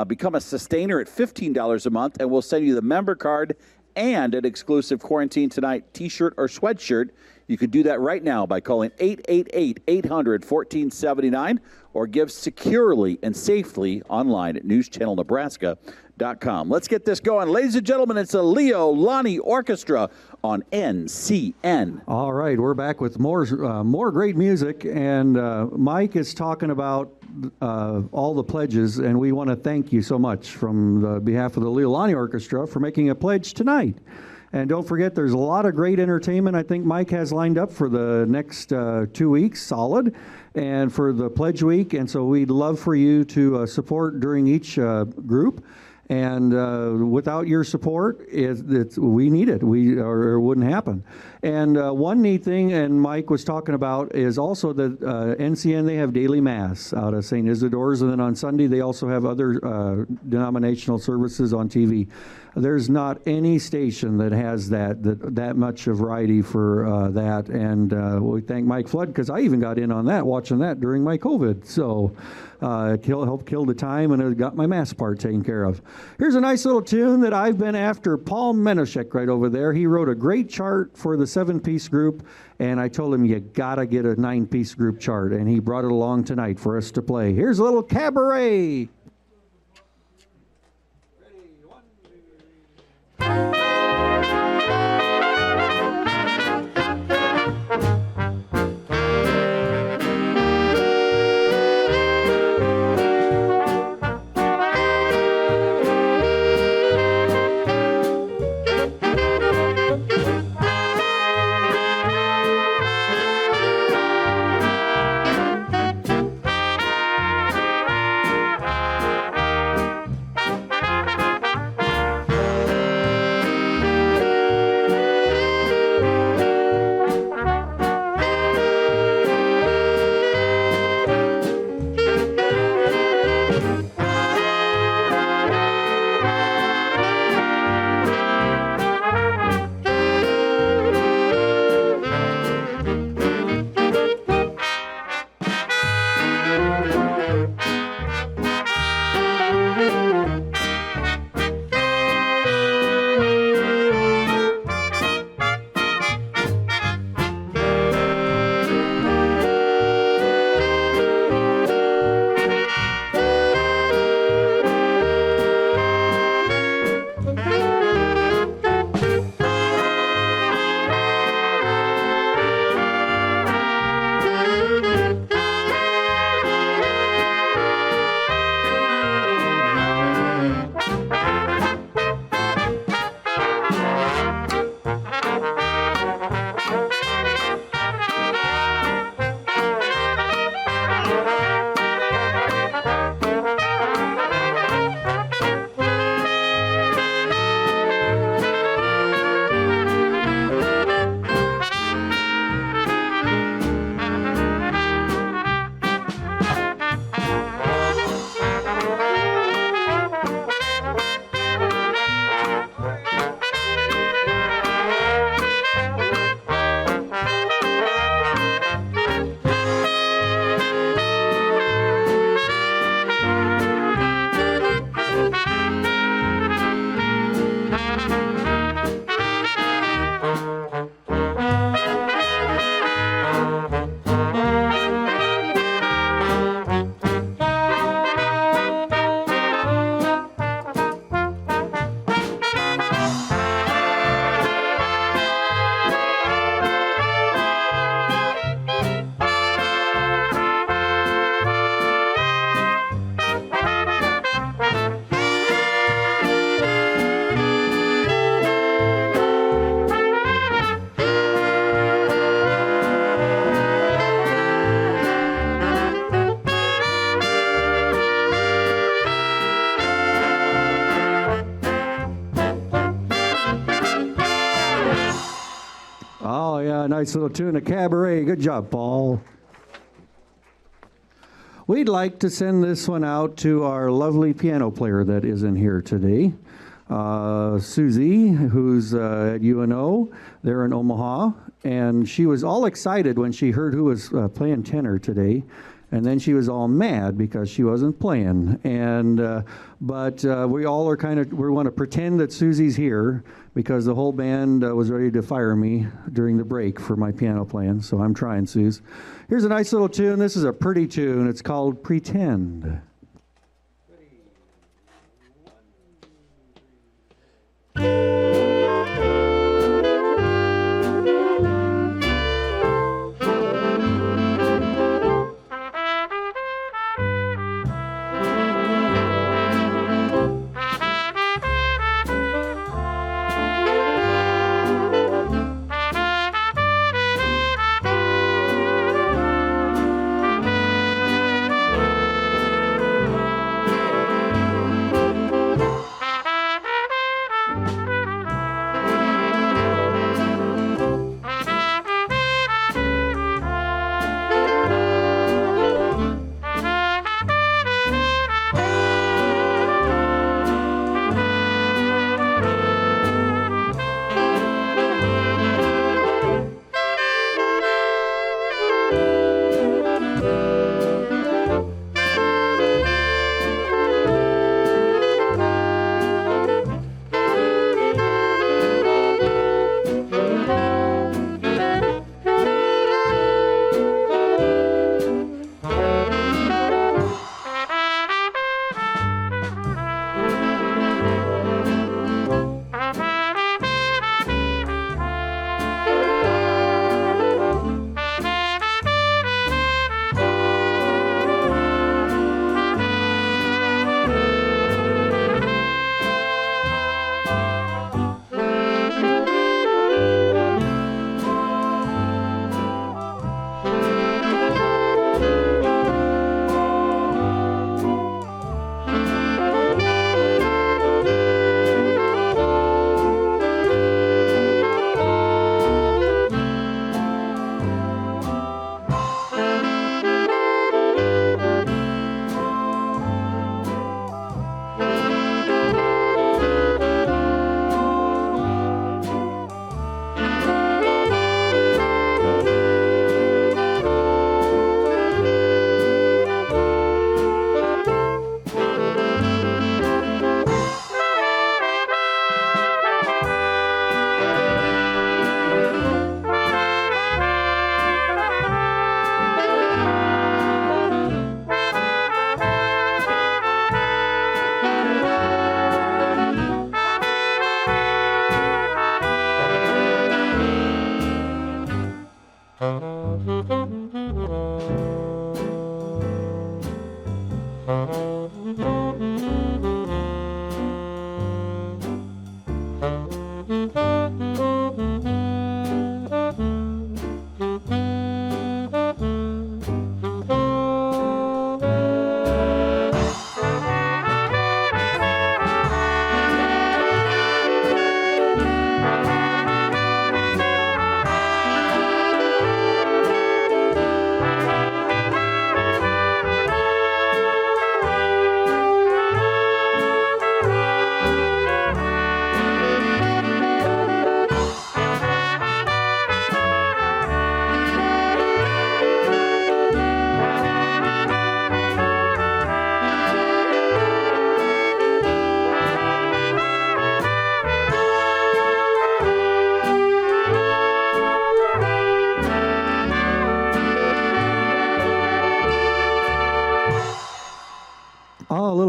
Become a sustainer at $15 a month and we'll send you the member card and an exclusive Quarantine Tonight t-shirt or sweatshirt. You can do that right now by calling 888-800-1479 or give securely and safely online at newschannelnebraska.com. Let's get this going. Ladies and gentlemen, it's the Lonnie Orchestra on NCN. All right, we're back with more great music, and Mike is talking about all the pledges, and we want to thank you so much from the behalf of the Lonnie Orchestra for making a pledge tonight. And don't forget, there's a lot of great entertainment I think Mike has lined up for the next 2 weeks, solid, and for the pledge week. And so we'd love for you to support during each group. And without your support, we need it. Or it wouldn't happen. And one neat thing, and Mike was talking about, is also that NCN, they have daily mass out of St. Isidore's, and then on Sunday they also have other denominational services on TV. There's not any station that has that much of variety for that, and we thank Mike Flood, because I even got in on that, watching that during my COVID. So it helped kill the time, and it got my mass part taken care of. Here's a nice little tune that I've been after Paul Menoshek right over there. He wrote a great chart for the 7-piece group, and I told him, you gotta get a 9-piece group chart, and he brought it along tonight for us to play. Here's a little cabaret. nice little tune, a cabaret. Good job, Paul. We'd like to send this one out to our lovely piano player that is in here today. Susie, who's at UNO, they're in Omaha, and she was all excited when she heard who was playing tenor today, and then she was all mad because she wasn't playing. And but we all are we want to pretend that Susie's here because the whole band was ready to fire me during the break for my piano playing. So I'm trying, Suze. Here's a nice little tune. This is a pretty tune. It's called Pretend.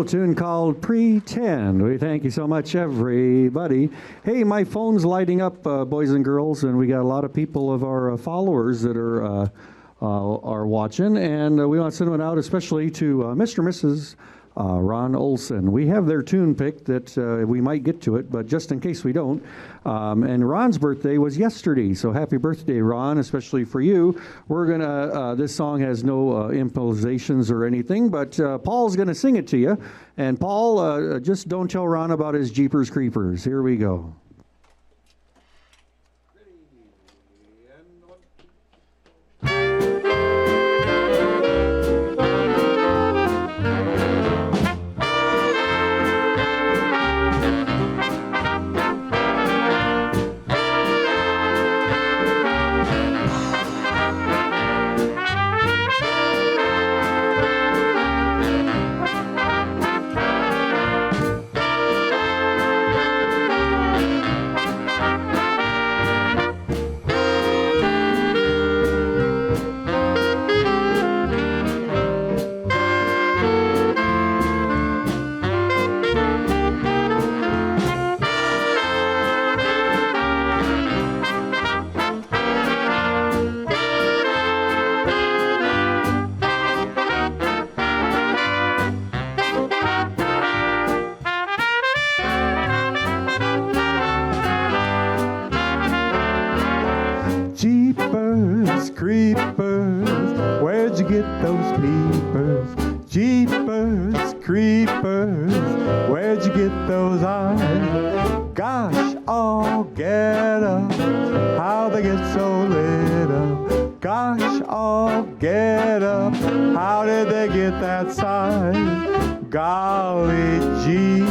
Tune called Pretend. We thank you so much, everybody. Hey, my phone's lighting up, boys and girls, and we got a lot of people of our followers that are watching, and we want to send one out especially to Mr. and Mrs. Ron Olson. We have their tune picked that we might get to it, but just in case we don't. And Ron's birthday was yesterday, so happy birthday, Ron, especially for you. We're gonna, this song has no improvisations or anything, but Paul's gonna sing it to you. And Paul, just don't tell Ron about his Jeepers Creepers. Here we go. Ready, and one. Jeepers, Jeepers, Creepers, where'd you get those eyes? Gosh, all get up, how they get so lit up. Gosh, all get up, how did they get that size? Golly gee,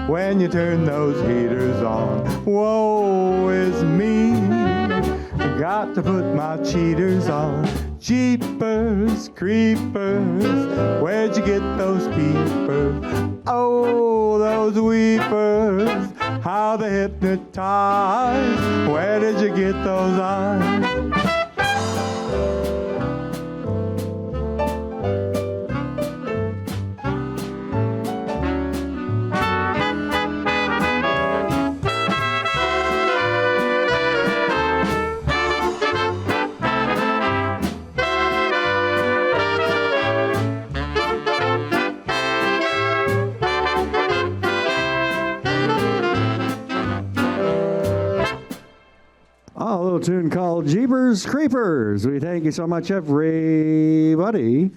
when you turn those heaters on, woe is me. I got to put my cheaters on. Jeepers, creepers, where'd you get those peepers? Oh, those weepers, how they hypnotize. Where did you get those eyes? A little tune called Jeepers Creepers. We thank you so much, everybody.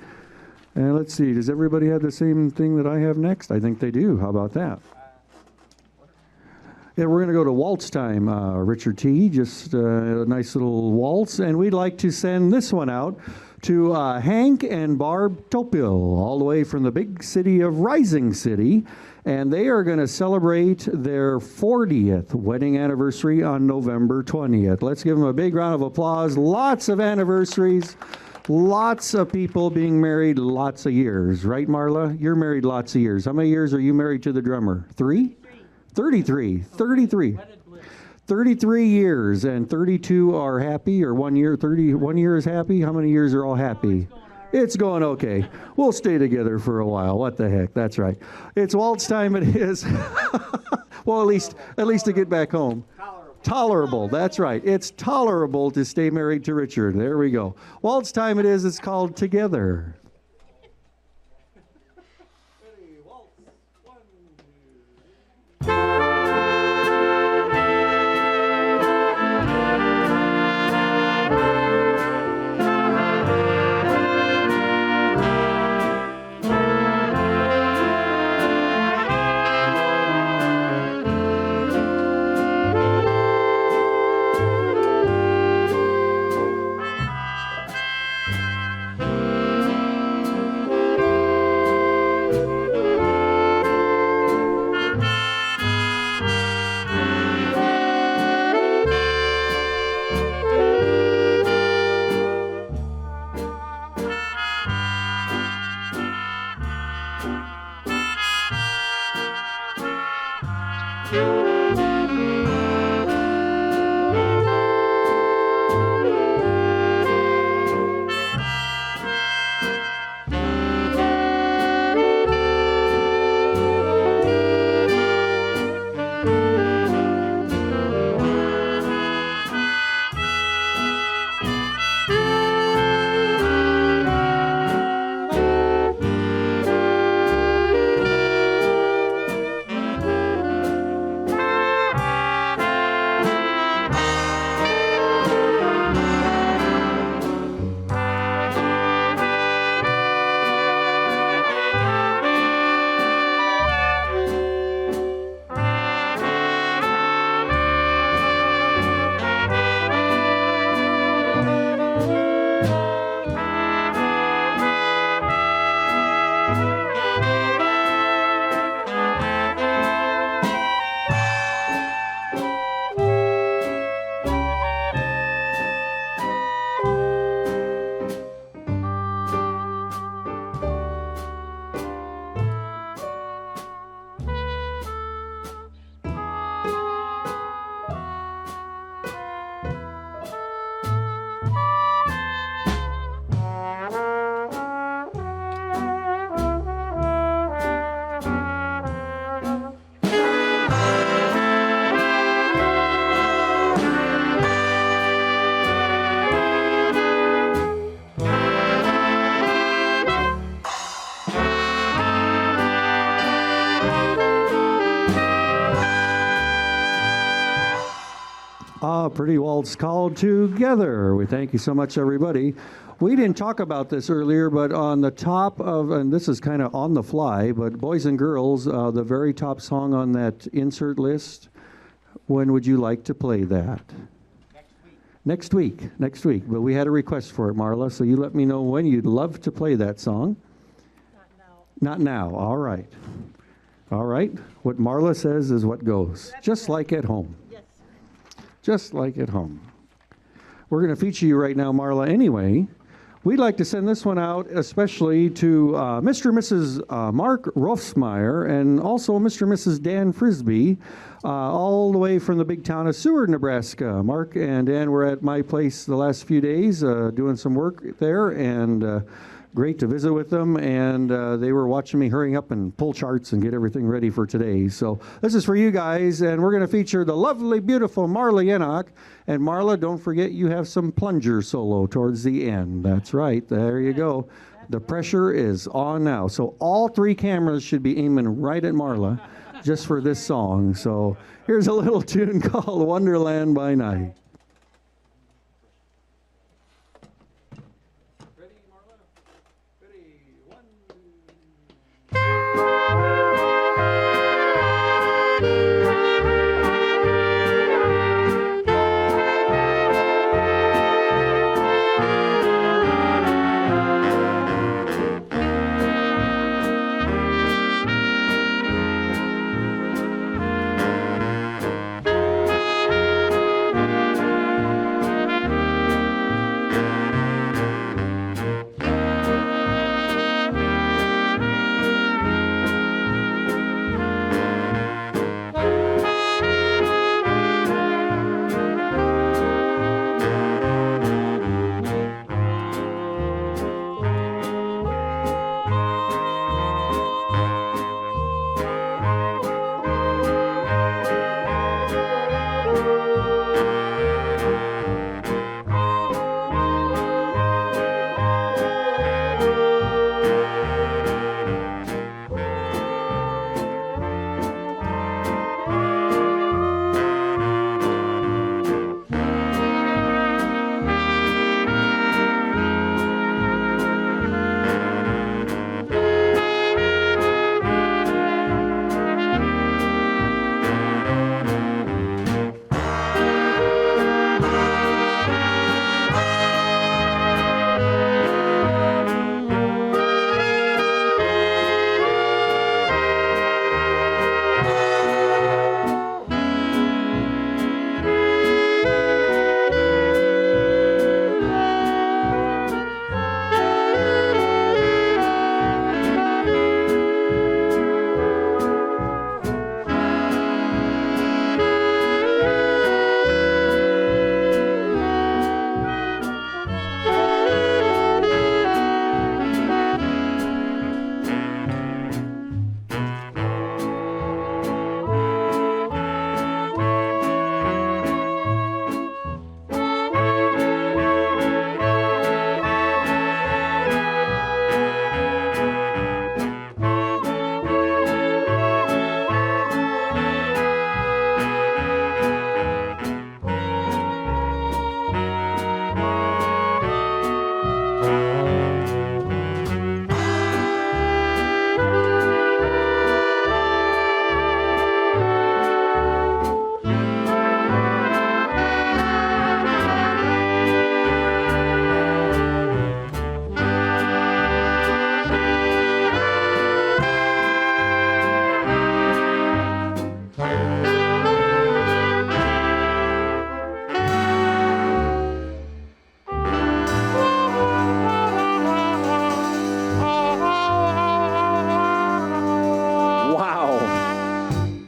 And let's see, does everybody have the same thing that I have next? I think they do. How about that? Yeah, we're going to go to waltz time. Richard T., just a nice little waltz. And we'd like to send this one out to Hank and Barb Topil, all the way from the big city of Rising City. And they are going to celebrate their 40th wedding anniversary on November 20th. Let's give them a big round of applause. Lots of anniversaries, lots of people being married, lots of years. Right, Marla? You're married lots of years. How many years are you married to the drummer? 3? 33. 33 years, and 32 are happy, or 1 year, 31 year is happy. How many years are all happy? It's going okay. We'll stay together for a while. What the heck? That's right. It's waltz time. It is. Well, at least to get back home. Tolerable. That's right. It's tolerable to stay married to Richard. There we go. Waltz time it is. It's called Together. Pretty waltz called Together. We thank you so much, everybody. We didn't talk about this earlier, but on the top of, and this is kind of on the fly, but Boys and Girls, the very top song on that insert list, when would you like to play that? Next week. Next week. But we had a request for it, Marla, so you let me know when you'd love to play that song. Not now. All right. All right. What Marla says is what goes. Just like at home. Yes. Just like at home. We're going to feature you right now, Marla, anyway. We'd like to send this one out especially to Mr. and Mrs. Mark Rofsmeyer and also Mr. and Mrs. Dan Frisbee, all the way from the big town of Seward, Nebraska. Mark and Dan were at my place the last few days doing some work there, and great to visit with them, and they were watching me hurrying up and pull charts and get everything ready for today. So this is for you guys, and we're going to feature the lovely, beautiful Marla Yennock. And Marla, don't forget you have some plunger solo towards the end. That's right. There you go. The pressure is on now. So all 3 cameras should be aiming right at Marla just for this song. So here's a little tune called Wonderland by Night.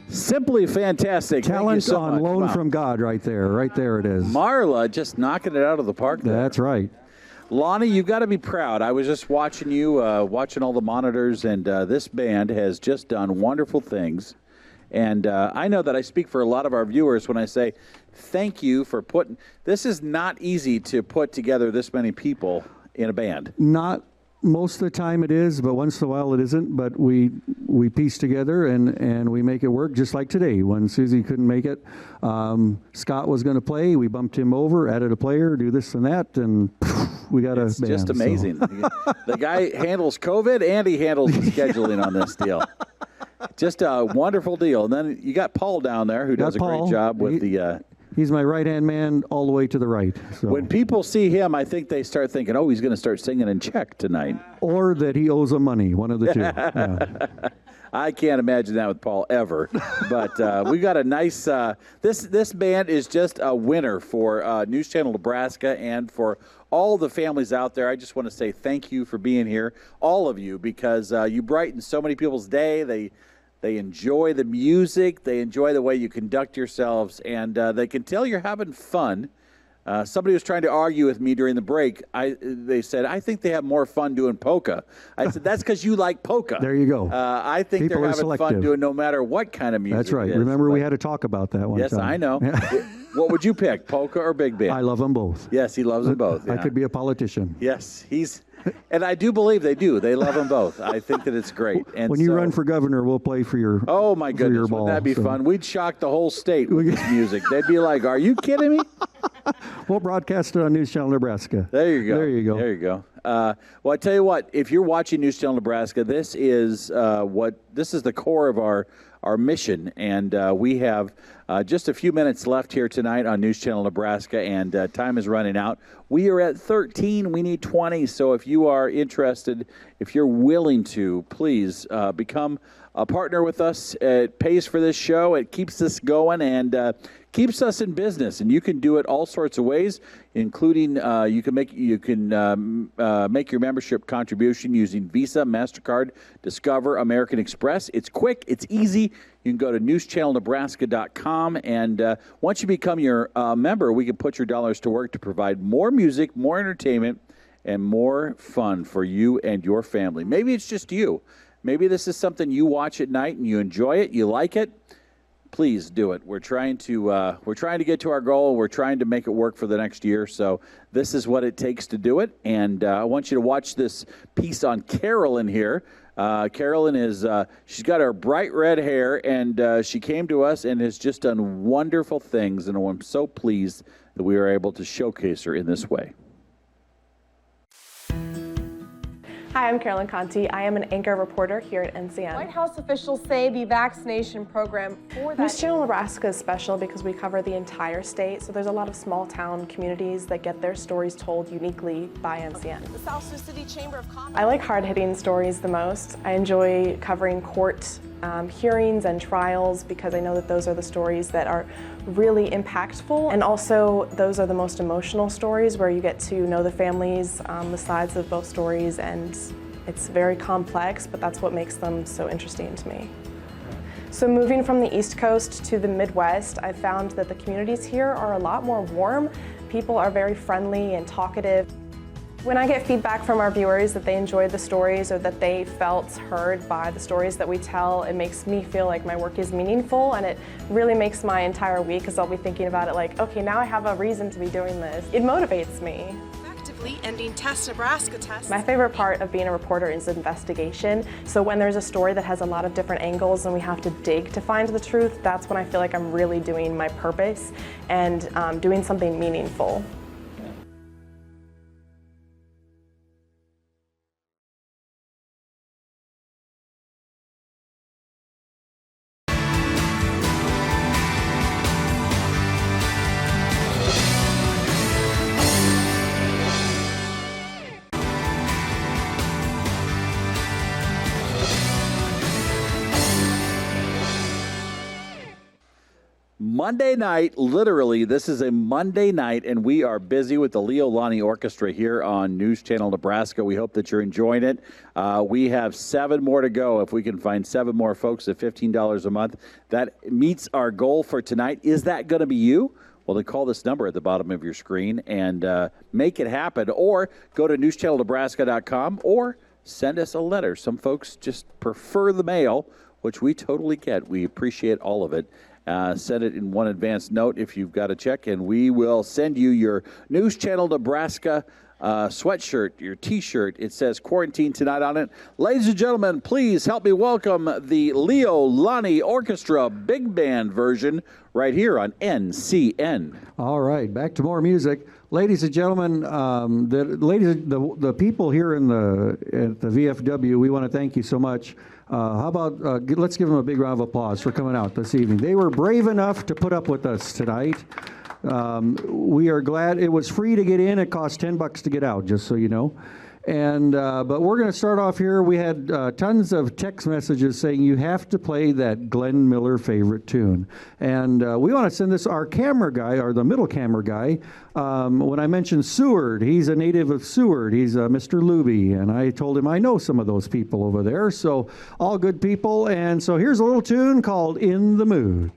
Simply fantastic. Talent so on loan wow. from God right there. Right there it is. Marla just knocking it out of the park there. That's right. Lonnie, you've got to be proud. I was just watching you, watching all the monitors, and this band has just done wonderful things. And I know that I speak for a lot of our viewers when I say thank you for putting – this is not easy to put together this many people in a band. Not Most of the time it is, but once in a while it isn't. But we piece together and we make it work, just like today. When Susie couldn't make it, Scott was going to play. We bumped him over, added a player, do this and that, and we got It's a band. just amazing. So. The guy handles COVID and he handles the scheduling on this deal. Just a wonderful deal. And then you got Paul down there who does a great job with the... He's my right-hand man all the way to the right. So. When people see him, I think they start thinking, oh, he's going to start singing in Czech tonight. Or that he owes them money, one of the two. Yeah. I can't imagine that with Paul ever. But we got a nice, this band is just a winner for News Channel Nebraska and for all the families out there. I just want to say thank you for being here, all of you, because you brighten so many people's day. They enjoy the music. They enjoy the way you conduct yourselves, and they can tell you're having fun. Somebody was trying to argue with me during the break. They said, I think they have more fun doing polka. I said, that's because you like polka. There you go. I think People they're are having selective. fun doing no matter what kind of music. That's right. it is. Remember, we had to talk about that one Yes, time. I know. What would you pick, polka or big band? I love them both. Yes, he loves them both. I yeah. could be a politician. Yes, and I do believe they do. They love them both. I think that it's great. And when you run for governor, we'll play for your Oh my for goodness, your ball, wouldn't that be so. fun? We'd shock the whole state with this music. They'd be like, "Are you kidding me?" We'll broadcast it on News Channel Nebraska. There you go. There you go. There you go. Well, I tell you what. If you're watching News Channel Nebraska, this is the core of our mission, and we have just a few minutes left here tonight on News Channel Nebraska, and time is running out. We are at 13. We need 20. So if you are interested, if you're willing to, please become a partner with us. It pays for this show. It keeps us going and keeps us in business. And you can do it all sorts of ways, including you can make your membership contribution using Visa, MasterCard, Discover, American Express. It's quick. It's easy. You can go to newschannelnebraska.com, and once you become your member, we can put your dollars to work to provide more music, more entertainment, and more fun for you and your family. Maybe it's just you. Maybe this is something you watch at night and you enjoy it, you like it. Please do it. We're trying to get to our goal. We're trying to make it work for the next year. So this is what it takes to do it. And I want you to watch this piece on Carolyn here. Carolyn she's got her bright red hair, and she came to us and has just done wonderful things. And I'm so pleased that we were able to showcase her in this way. Hi, I'm Carolyn Conti. I am an anchor reporter here at NCN. White House officials say the vaccination program for that... News Channel Nebraska is special because we cover the entire state, so there's a lot of small town communities that get their stories told uniquely by NCN. The South Sioux City Chamber of Commerce... I like hard-hitting stories the most. I enjoy covering court hearings and trials because I know that those are the stories that are really impactful, and also those are the most emotional stories where you get to know the families, the sides of both stories, and it's very complex, but that's what makes them so interesting to me. So moving from the East Coast to the Midwest, I found that the communities here are a lot more warm. People are very friendly and talkative. When I get feedback from our viewers that they enjoyed the stories or that they felt heard by the stories that we tell, it makes me feel like my work is meaningful, and it really makes my entire week, because I'll be thinking about it like, okay, now I have a reason to be doing this. It motivates me. Effectively ending Test Nebraska tests. My favorite part of being a reporter is investigation. So when there's a story that has a lot of different angles and we have to dig to find the truth, that's when I feel like I'm really doing my purpose and doing something meaningful. Monday night, literally, this is a Monday night, and we are busy with the Lonnie Orchestra here on News Channel Nebraska. We hope that you're enjoying it. We have 7 more to go. If we can find 7 more folks at $15 a month, that meets our goal for tonight. Is that going to be you? Well, then call this number at the bottom of your screen and make it happen, or go to newschannelnebraska.com or send us a letter. Some folks just prefer the mail, which we totally get. We appreciate all of it. Send it in one advance note if you've got a check, and we will send you your News Channel Nebraska sweatshirt, your T-shirt. It says Quarantine Tonight on it. Ladies and gentlemen, please help me welcome the Leo Lonnie Orchestra Big Band version right here on NCN. All right, back to more music. Ladies and gentlemen, the people here at the VFW, we want to thank you so much. How about, let's give them a big round of applause for coming out this evening. They were brave enough to put up with us tonight. We are glad. It was free to get in. It cost $10 to get out, just so you know. And but we're going to start off here. We had tons of text messages saying you have to play that Glenn Miller favorite tune. And we want to send this, our camera guy, or the middle camera guy, when I mentioned Seward, he's a native of Seward. He's Mr. Luby. And I told him I know some of those people over there. So all good people. And so here's a little tune called In the Mood.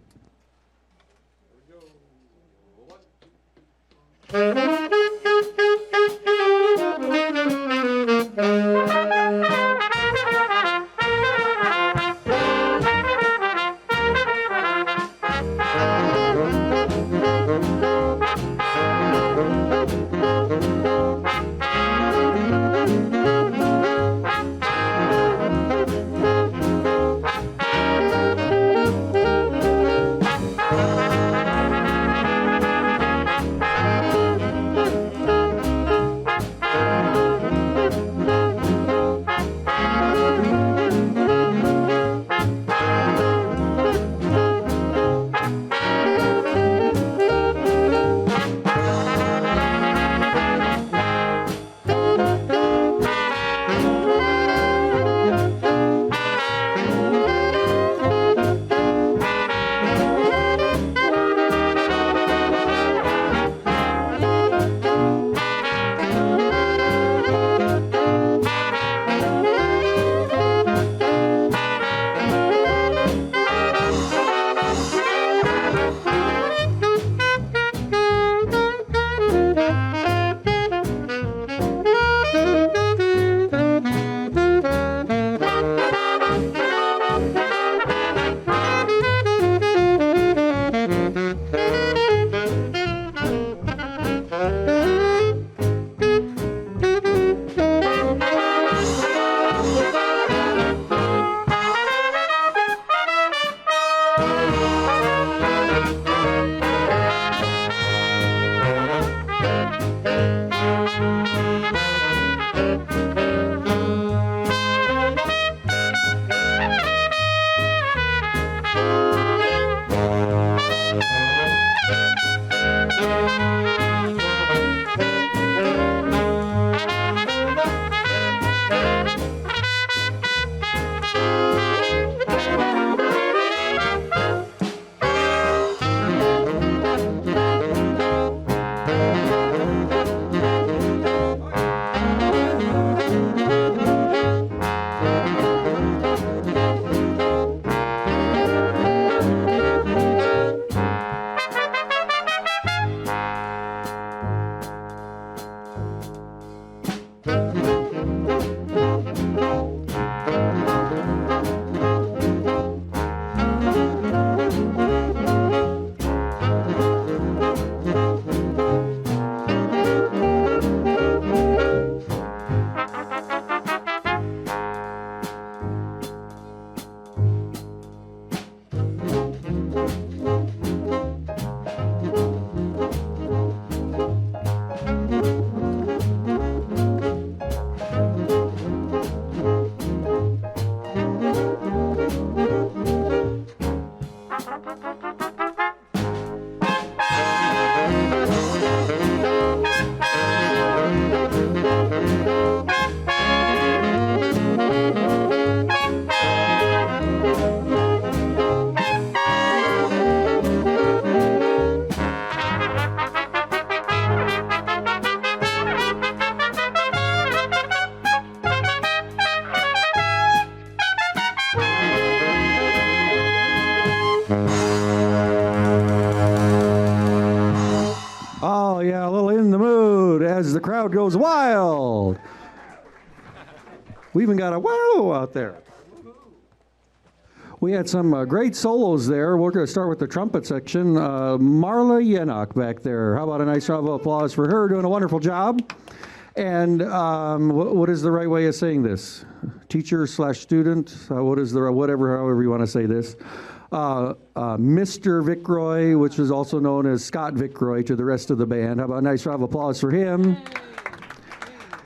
Oh, yeah, a little in the mood as the crowd goes wild. We even got a wow out there. We had some great solos there. We're going to start with the trumpet section. Marla Yenok back there. How about a nice round of applause for her doing a wonderful job? And what is the right way of saying this? Teacher/student? What is the however you want to say this? Mr. Vickroy, which is also known as Scott Vickroy to the rest of the band. How about a nice round of applause for him?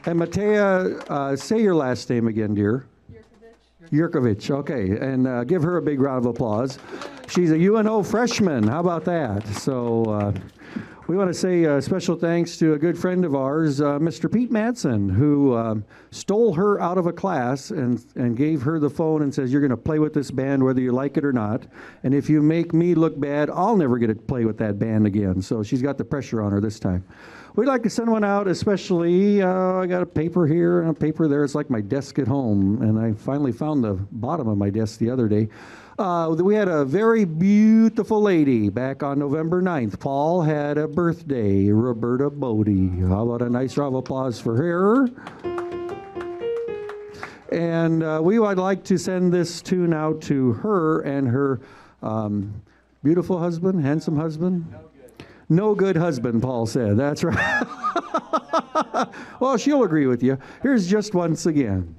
And Matea, say your last name again, dear. Yurkovich, okay. And give her a big round of applause. She's a UNO freshman. How about that? So we want to say special thanks to a good friend of ours, Mr. Pete Madsen, who stole her out of a class and gave her the phone and says, you're going to play with this band whether you like it or not. And if you make me look bad, I'll never get to play with that band again. So she's got the pressure on her this time. We'd like to send one out, especially, I got a paper here and a paper there. It's like my desk at home, and I finally found the bottom of my desk the other day. We had a very beautiful lady back on November 9th. Paul had a birthday, Roberta Bodie. How about a nice round of applause for her? And we would like to send this tune out to her and her beautiful husband, handsome husband. No good husband, Paul said. That's right. Well, she'll agree with you. Here's Just Once Again.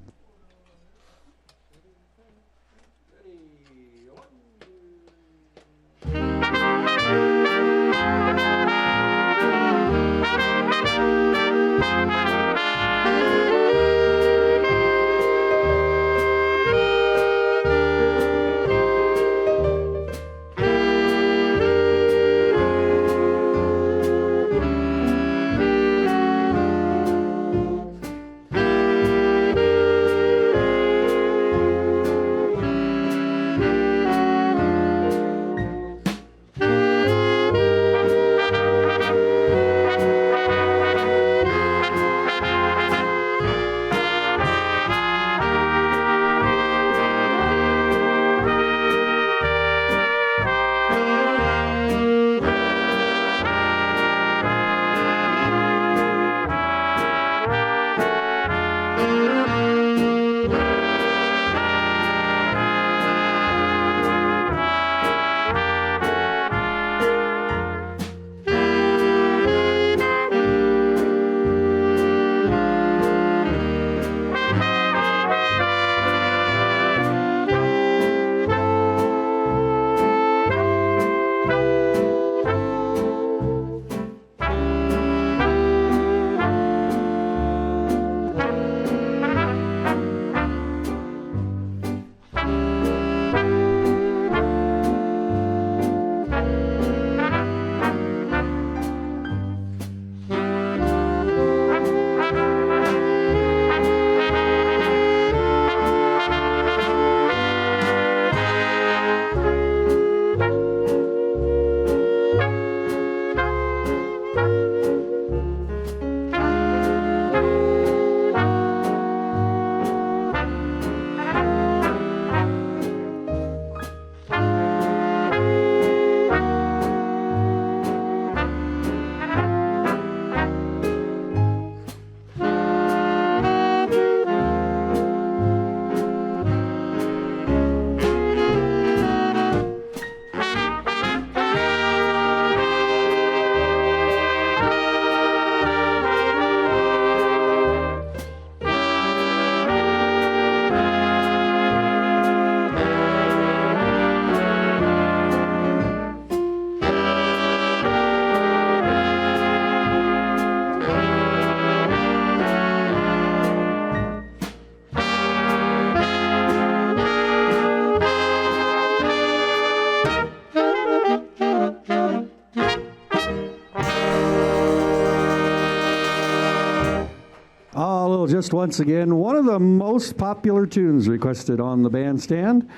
Just Once Again, one of the most popular tunes requested on the bandstand,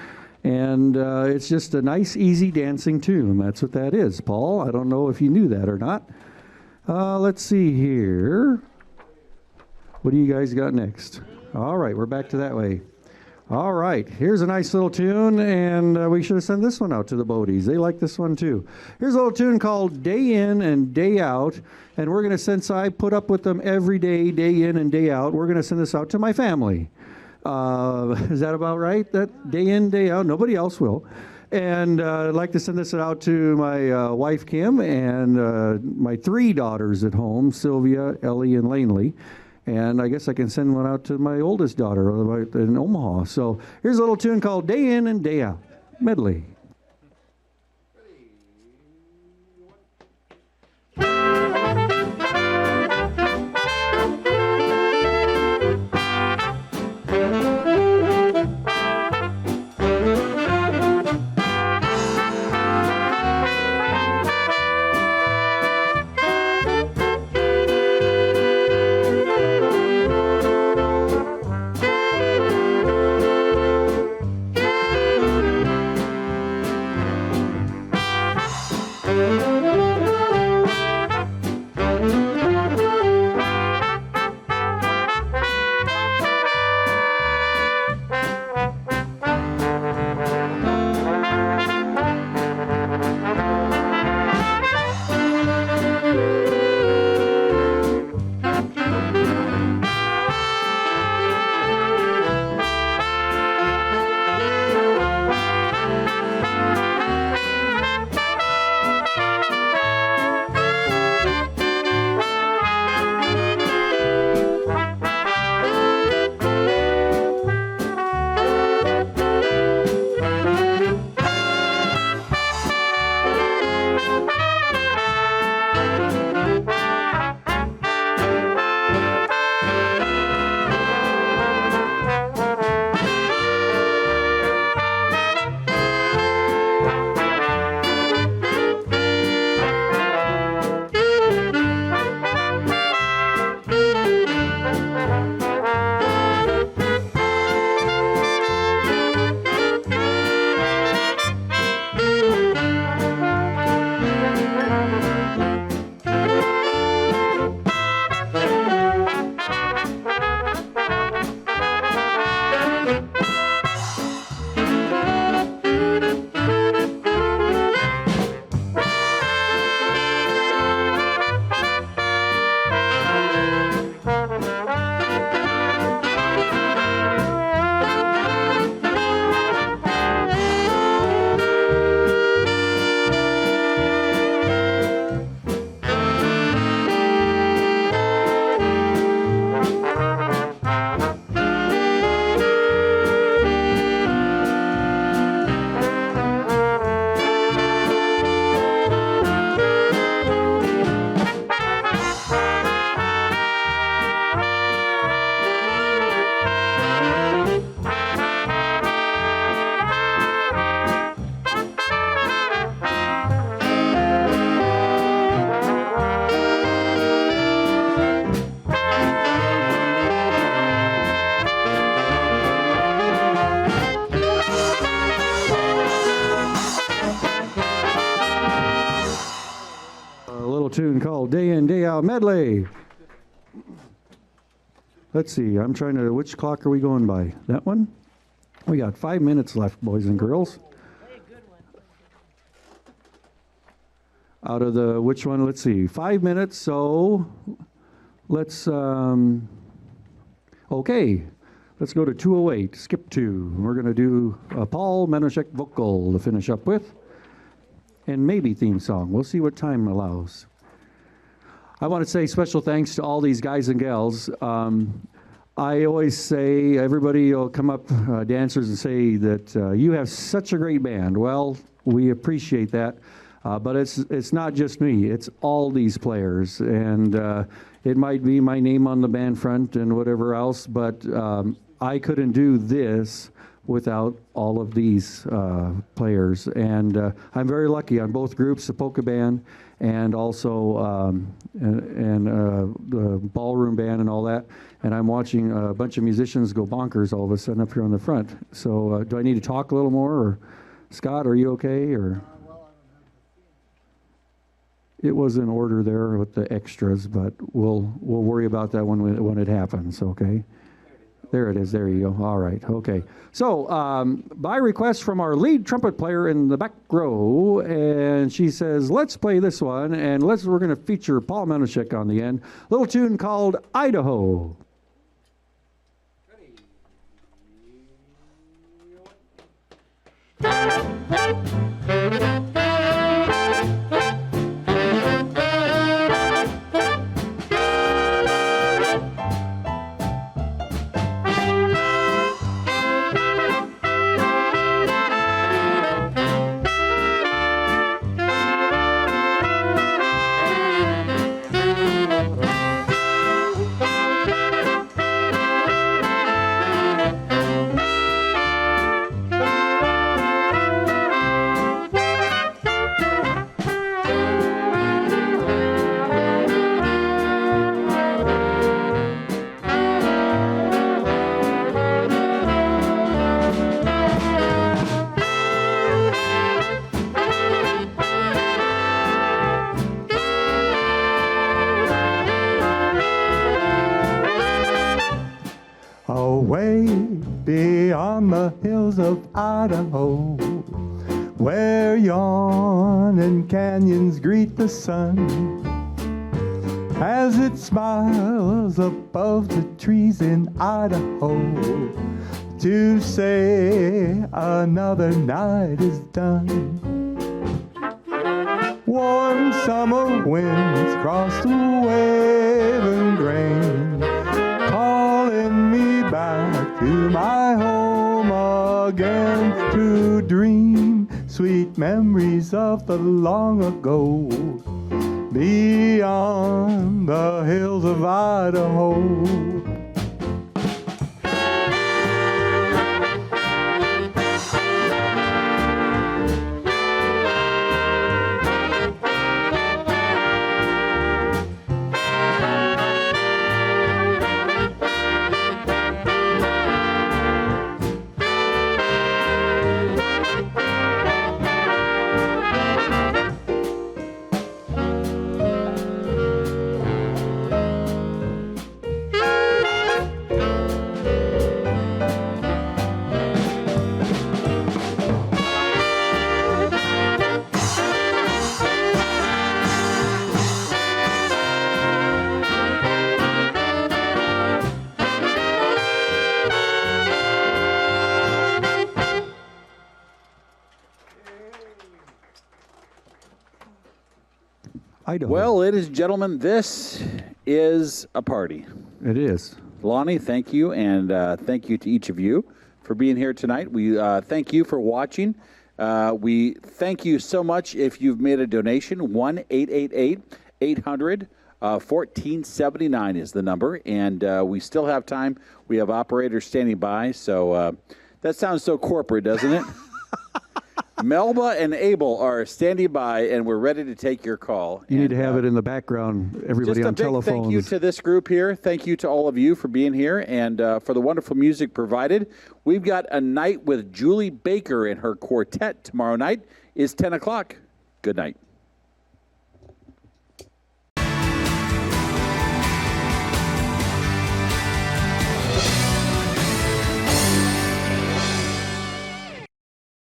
and it's just a nice, easy dancing tune. That's what that is, Paul. I don't know if you knew that or not. Let's see here. What do you guys got next? All right, we're back to that way. All right, here's a nice little tune, and we should have sent this one out to the Bodies. They like this one too. Here's a little tune called Day In and Day Out, and we're going to, since I put up with them every day, day in and day out, we're going to send this out to my family. Is that about right? That day in, day out? Nobody else will. And I'd like to send this out to my wife, Kim, and my 3 daughters at home, Sylvia, Ellie, and Lanely. And I guess I can send one out to my oldest daughter in Omaha. So here's a little tune called Day In and Day Out medley. Tune called Day In, Day Out medley. Let's see, I'm trying to, which clock are we going by? That one? We got 5 minutes left, boys and girls. Out of the, which one? Let's see, 5 minutes, so let's, okay, let's go to 208, skip 2. We're going to do a Paul Menuchek vocal to finish up with, and maybe theme song. We'll see what time allows. I want to say special thanks to all these guys and gals. I always say, everybody will come up, dancers, and say that you have such a great band. Well, we appreciate that, but it's not just me. It's all these players, and it might be my name on the band front and whatever else, but I couldn't do this without all of these players. And I'm very lucky on both groups, the polka band and also the ballroom band and all that. And I'm watching a bunch of musicians go bonkers all of a sudden up here on the front. So do I need to talk a little more? Or Scott, are you okay? Or it was in order there with the extras, but we'll worry about that when it happens, okay? There it is. There you go. All right. Okay. So, by request from our lead trumpet player in the back row, and she says, let's play this one, and we're going to feature Paul Menuchek on the end. Little tune called Idaho. beyond the hills of Idaho, where yawning canyons greet the sun as it smiles above the trees in Idaho to say another night is done. Warm summer winds cross the waving grain, calling me back to my home again to dream sweet memories of the long ago beyond the hills of Idaho. Well, ladies and gentlemen, this is a party. It is. Lonnie, thank you, and thank you to each of you for being here tonight. We thank you for watching. We thank you so much if you've made a donation. 1-888-800-1479 is the number, and we still have time. We have operators standing by, so that sounds so corporate, doesn't it? Melba and Abel are standing by, and we're ready to take your call. You need to have it in the background, everybody on telephones. Just a big thank you to this group here. Thank you to all of you for being here and for the wonderful music provided. We've got a night with Julie Baker and her quartet tomorrow night is 10 o'clock. Good night.